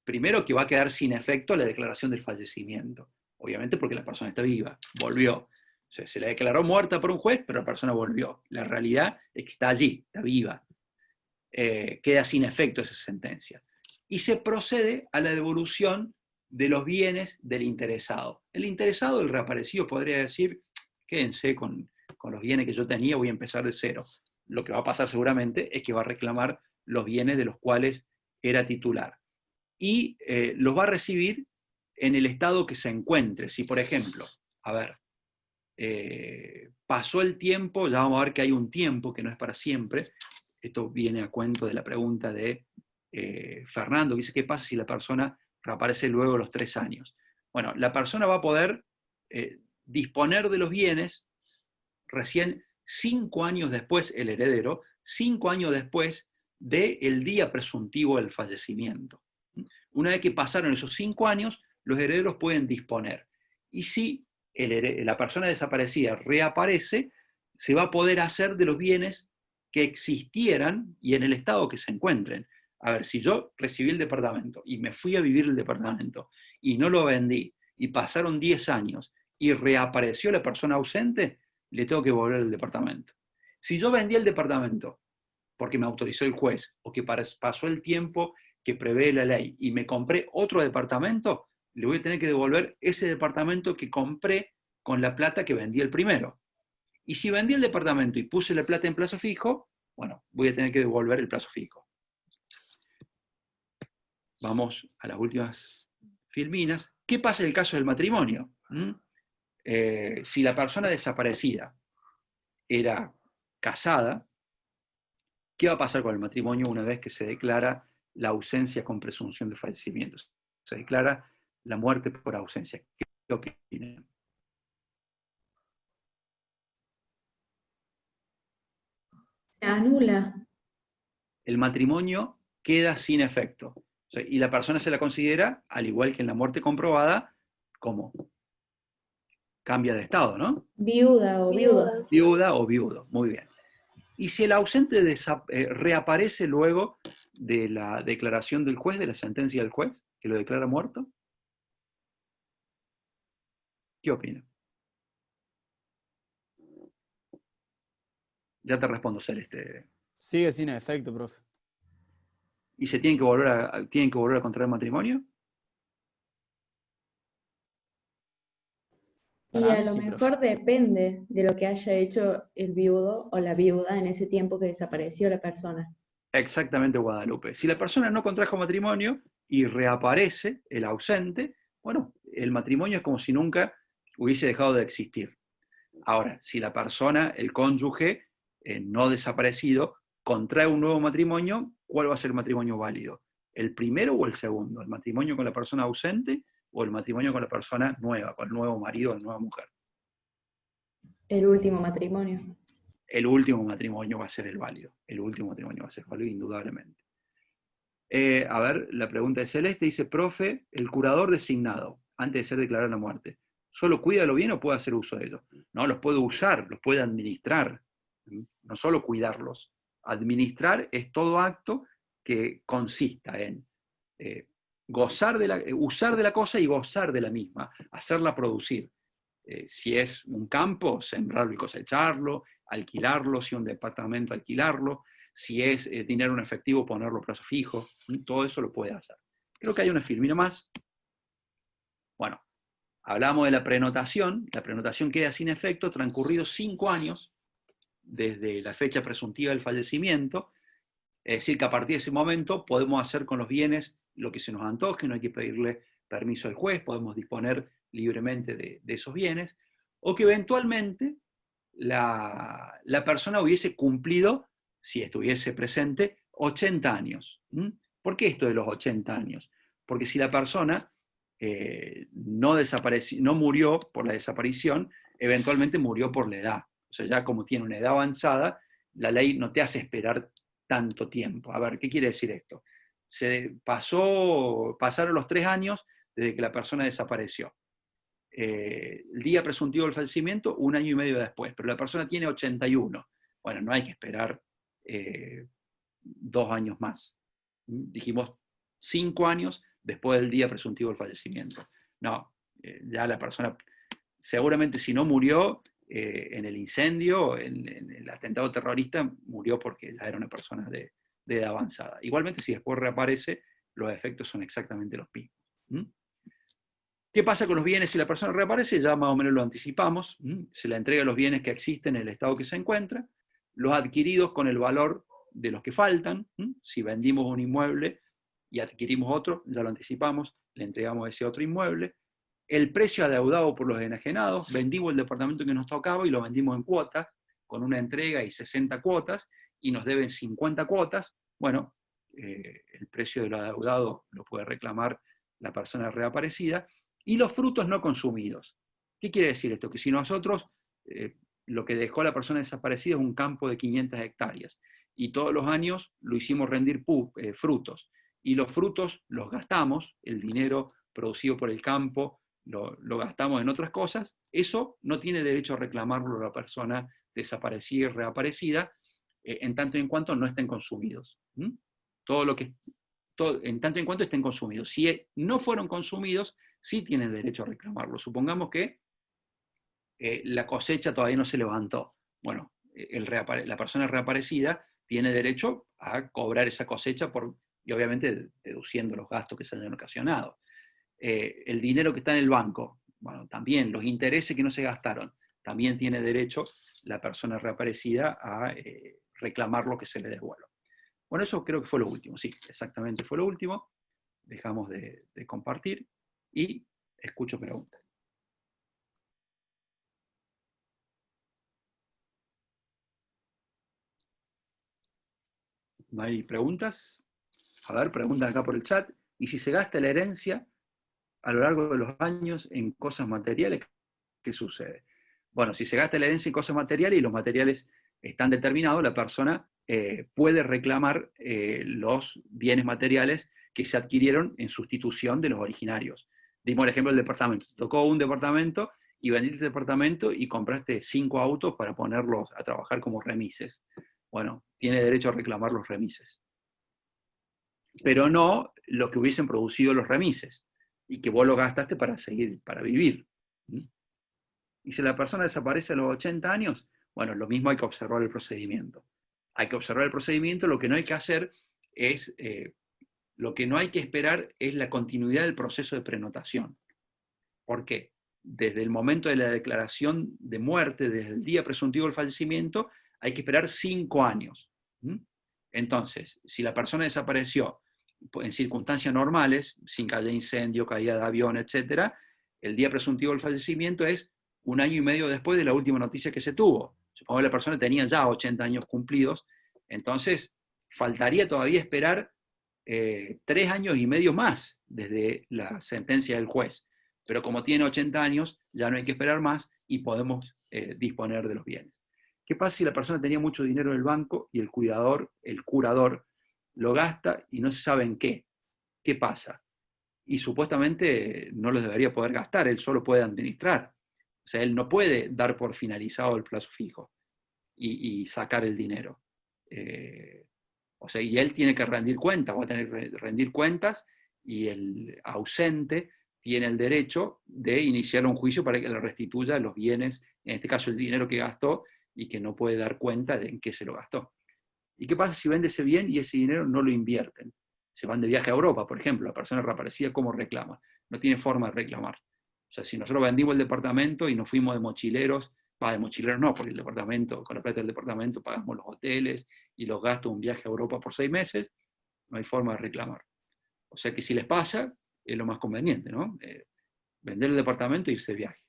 primero que va a quedar sin efecto la declaración del fallecimiento, obviamente porque la persona está viva, volvió. O sea, se la declaró muerta por un juez, pero la persona volvió. La realidad es que está allí, está viva. Queda sin efecto esa sentencia. Y se procede a la devolución de los bienes del interesado. El interesado, el reaparecido, podría decir, quédense con los bienes que yo tenía, voy a empezar de cero. Lo que va a pasar seguramente es que va a reclamar los bienes de los cuales era titular. Y los va a recibir en el estado que se encuentre. Si, por ejemplo, pasó el tiempo, ya vamos a ver que hay un tiempo que no es para siempre. Esto viene a cuento de la pregunta de Fernando, que dice, ¿qué pasa si la persona reaparece luego de los 3 años? Bueno, la persona va a poder disponer de los bienes recién 5 años después, el heredero, 5 años después del día presuntivo del fallecimiento. Una vez que pasaron esos 5 años, los herederos pueden disponer. Y si la persona desaparecida reaparece, se va a poder hacer de los bienes que existieran y en el estado que se encuentren. A ver, si yo recibí el departamento y me fui a vivir el departamento y no lo vendí y pasaron 10 años y reapareció la persona ausente, le tengo que devolver el departamento. Si yo vendí el departamento porque me autorizó el juez o que pasó el tiempo que prevé la ley y me compré otro departamento, le voy a tener que devolver ese departamento que compré con la plata que vendí el primero. Y si vendí el departamento y puse la plata en plazo fijo, bueno, voy a tener que devolver el plazo fijo. Vamos a las últimas filminas. ¿Qué pasa en el caso del matrimonio? Si la persona desaparecida era casada, ¿qué va a pasar con el matrimonio una vez que se declara la ausencia con presunción de fallecimiento? Se declara la muerte por ausencia. ¿Qué opinan? Se anula. El matrimonio queda sin efecto. O sea, y la persona se la considera, al igual que en la muerte comprobada, como cambia de estado, ¿no? Viuda o viudo. Viuda o viudo, muy bien. Y si el ausente reaparece luego de la declaración del juez, de la sentencia del juez, que lo declara muerto, ¿qué opina? Ya te respondo, Celeste. Sigue sin efecto, profe. ¿Y se tienen que volver a contraer matrimonio? Y Para a mí lo sí, mejor profe. depende de lo que haya hecho el viudo o la viuda en ese tiempo que desapareció la persona. Exactamente, Guadalupe. Si la persona no contrajo matrimonio y reaparece el ausente, bueno, el matrimonio es como si nunca hubiese dejado de existir. Ahora, si la persona, el cónyuge, no desaparecido, contrae un nuevo matrimonio, ¿cuál va a ser el matrimonio válido? ¿El primero o el segundo? ¿El matrimonio con la persona ausente o el matrimonio con la persona nueva, con el nuevo marido o la nueva mujer? El último matrimonio. El último matrimonio va a ser el válido. El último matrimonio va a ser válido, indudablemente. A ver, la pregunta de Celeste dice, profe, el curador designado, antes de ser declarada la muerte, ¿solo cuídalo bien o puede hacer uso de ellos? No, los puede usar, los puede administrar, no solo cuidarlos. Administrar es todo acto que consista en usar de la cosa y gozar de la misma, hacerla producir. Si es un campo, sembrarlo y cosecharlo, alquilarlo, si es un departamento, alquilarlo, si es dinero en efectivo, ponerlo a plazo fijo, todo eso lo puede hacer. Creo que hay una filmina más. Bueno, hablamos de la prenotación queda sin efecto transcurridos 5 años desde la fecha presuntiva del fallecimiento, es decir, que a partir de ese momento podemos hacer con los bienes lo que se nos antoje, no hay que pedirle permiso al juez, podemos disponer libremente de esos bienes, o que eventualmente la persona hubiese cumplido, si estuviese presente, 80 años. ¿Por qué esto de los 80 años? Porque si la persona no murió por la desaparición, eventualmente murió por la edad. O sea, ya como tiene una edad avanzada, la ley no te hace esperar tanto tiempo. A ver, ¿qué quiere decir esto? Pasaron los 3 años desde que la persona desapareció. El día presuntivo del fallecimiento, 1 año y medio después, pero la persona tiene 81. Bueno, no hay que esperar 2 años más. Dijimos 5 años después del día presuntivo del fallecimiento. No, ya la persona, seguramente si no murió en el incendio, en el atentado terrorista, murió porque ya era una persona de edad avanzada. Igualmente, si después reaparece, los efectos son exactamente los mismos. ¿Qué pasa con los bienes si la persona reaparece? Ya más o menos lo anticipamos. Se le entrega los bienes que existen en el estado que se encuentra, los adquiridos con el valor de los que faltan. Si vendimos un inmueble y adquirimos otro, ya lo anticipamos, le entregamos ese otro inmueble. El precio adeudado por los enajenados, vendimos el departamento que nos tocaba y lo vendimos en cuotas, con una entrega y 60 cuotas, y nos deben 50 cuotas. Bueno, el precio de lo adeudado lo puede reclamar la persona reaparecida. Y los frutos no consumidos. ¿Qué quiere decir esto? Que si nosotros, lo que dejó la persona desaparecida es un campo de 500 hectáreas, y todos los años lo hicimos rendir frutos, y los frutos los gastamos, el dinero producido por el campo lo gastamos en otras cosas, eso no tiene derecho a reclamarlo la persona desaparecida y reaparecida, en tanto y en cuanto no estén consumidos. Todo lo que, en tanto y en cuanto estén consumidos. Si no fueron consumidos, sí tienen derecho a reclamarlo. Supongamos que la cosecha todavía no se levantó. Bueno, la persona reaparecida tiene derecho a cobrar esa cosecha y obviamente deduciendo los gastos que se hayan ocasionado. El dinero que está en el banco, bueno, también los intereses que no se gastaron, también tiene derecho la persona reaparecida a reclamar lo que se le devuelva. Bueno, eso creo que fue lo último, sí, exactamente fue lo último. Dejamos de compartir y escucho preguntas. ¿No hay preguntas? A ver, preguntan acá por el chat. ¿Y si se gasta la herencia a lo largo de los años en cosas materiales, qué sucede? Bueno, si se gasta la herencia en cosas materiales y los materiales están determinados, la persona puede reclamar los bienes materiales que se adquirieron en sustitución de los originarios. Dimos el ejemplo del departamento. Te tocó un departamento y vendiste el departamento y compraste 5 autos para ponerlos a trabajar como remises. Bueno, tiene derecho a reclamar los remises. Pero no lo que hubiesen producido los remises y que vos lo gastaste para seguir, para vivir. Y si la persona desaparece a los 80 años, bueno, lo mismo hay que observar el procedimiento. Hay que observar el procedimiento, lo que no hay que hacer es, lo que no hay que esperar es la continuidad del proceso de prenotación. ¿Por qué? Desde el momento de la declaración de muerte, desde el día presuntivo del fallecimiento, hay que esperar 5 años. Entonces, si la persona desapareció en circunstancias normales, sin que haya incendio, caída de avión, etc., el día presuntivo del fallecimiento es 1 año y medio después de la última noticia que se tuvo. Supongo que la persona tenía ya 80 años cumplidos, entonces faltaría todavía esperar 3 años y medio más desde la sentencia del juez. Pero como tiene 80 años, ya no hay que esperar más y podemos disponer de los bienes. ¿Qué pasa si la persona tenía mucho dinero en el banco y el curador lo gasta y no se sabe en qué? ¿Qué pasa? Y supuestamente no los debería poder gastar, él solo puede administrar. O sea, él no puede dar por finalizado el plazo fijo y sacar el dinero. O sea, y él tiene que rendir cuentas, va a tener que rendir cuentas, y el ausente tiene el derecho de iniciar un juicio para que le restituya los bienes, en este caso el dinero que gastó, y que no puede dar cuenta de en qué se lo gastó. ¿Y qué pasa si vende ese bien y ese dinero no lo invierten? Se van de viaje a Europa, por ejemplo, la persona reaparecida, ¿cómo reclama? No tiene forma de reclamar. O sea, si nosotros vendimos el departamento y nos fuimos de mochileros no, porque el departamento, con la plata del departamento pagamos los hoteles y los gastos de un viaje a Europa por 6 meses, no hay forma de reclamar. O sea que si les pasa, es lo más conveniente, ¿no? Vender el departamento e irse de viaje.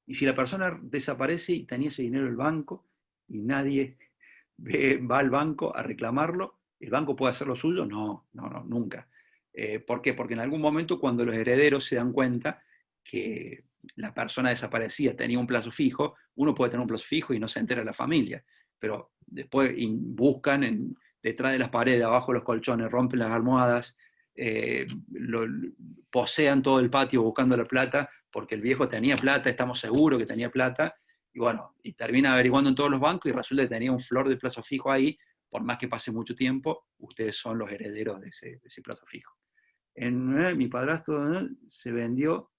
Y si la persona desaparece y tenía ese dinero en el banco y nadie va al banco a reclamarlo, ¿el banco puede hacer lo suyo? No, nunca. ¿Por qué? Porque en algún momento cuando los herederos se dan cuenta que la persona desaparecida tenía un plazo fijo, uno puede tener un plazo fijo y no se entera la familia, pero después buscan detrás de las paredes, abajo de los colchones, rompen las almohadas, posean todo el patio buscando la plata, porque el viejo tenía plata, estamos seguros que tenía plata, y bueno, y termina averiguando en todos los bancos y resulta que tenía un flor de plazo fijo ahí, por más que pase mucho tiempo, ustedes son los herederos de ese plazo fijo. Mi padrastro se vendió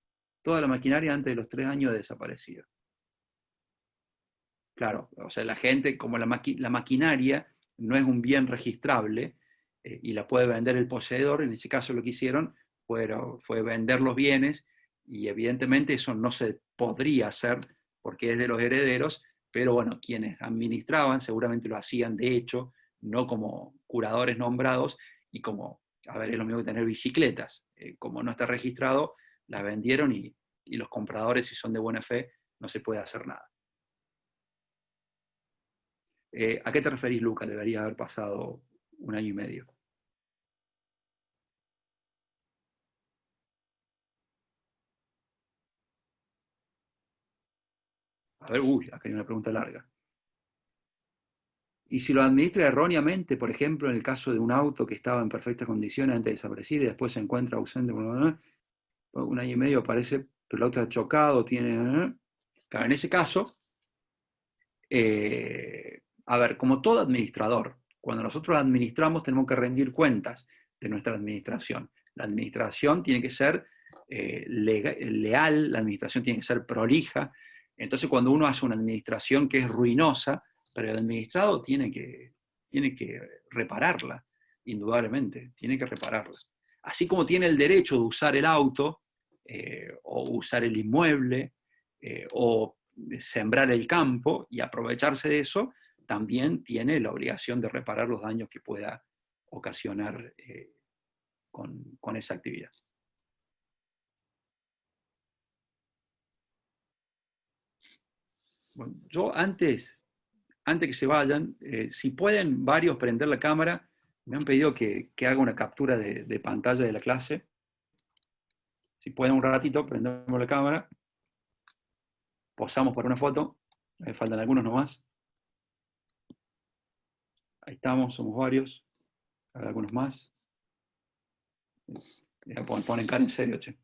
toda la maquinaria antes de los 3 años de desaparecido. Claro, o sea, la gente, como la maquinaria no es un bien registrable y la puede vender el poseedor, en ese caso lo que hicieron fue vender los bienes, y evidentemente eso no se podría hacer porque es de los herederos, pero bueno, quienes administraban seguramente lo hacían de hecho, no como curadores nombrados, y como, a ver, es lo mismo que tener bicicletas, como no está registrado, las vendieron y los compradores, si son de buena fe, no se puede hacer nada. ¿A qué te referís, Lucas? Debería haber pasado 1 año y medio. A ver, acá hay una pregunta larga. Y si lo administra erróneamente, por ejemplo, en el caso de un auto que estaba en perfectas condiciones antes de desaparecer y después se encuentra ausente, un año y medio aparece, pero el auto está chocado, tiene... Claro, en ese caso, a ver, como todo administrador, cuando nosotros administramos tenemos que rendir cuentas de nuestra administración. La administración tiene que ser leal, la administración tiene que ser prolija. Entonces, cuando uno hace una administración que es ruinosa, pero el administrado tiene que repararla, indudablemente, tiene que repararla. Así como tiene el derecho de usar el auto, o usar el inmueble, o sembrar el campo y aprovecharse de eso, también tiene la obligación de reparar los daños que pueda ocasionar con esa actividad. Bueno, yo antes que se vayan, si pueden varios prender la cámara, me han pedido que haga una captura de pantalla de la clase. Si pueden un ratito, prendemos la cámara, posamos por una foto, me faltan algunos nomás. Ahí estamos, somos varios, hay algunos más. Ponen cara en serio, che.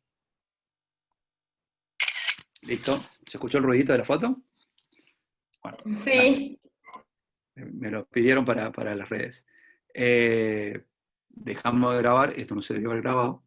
¿Listo? ¿Se escuchó el ruidito de la foto? Bueno, Sí. me lo pidieron para las redes. Dejamos de grabar, esto no se debió haber grabado.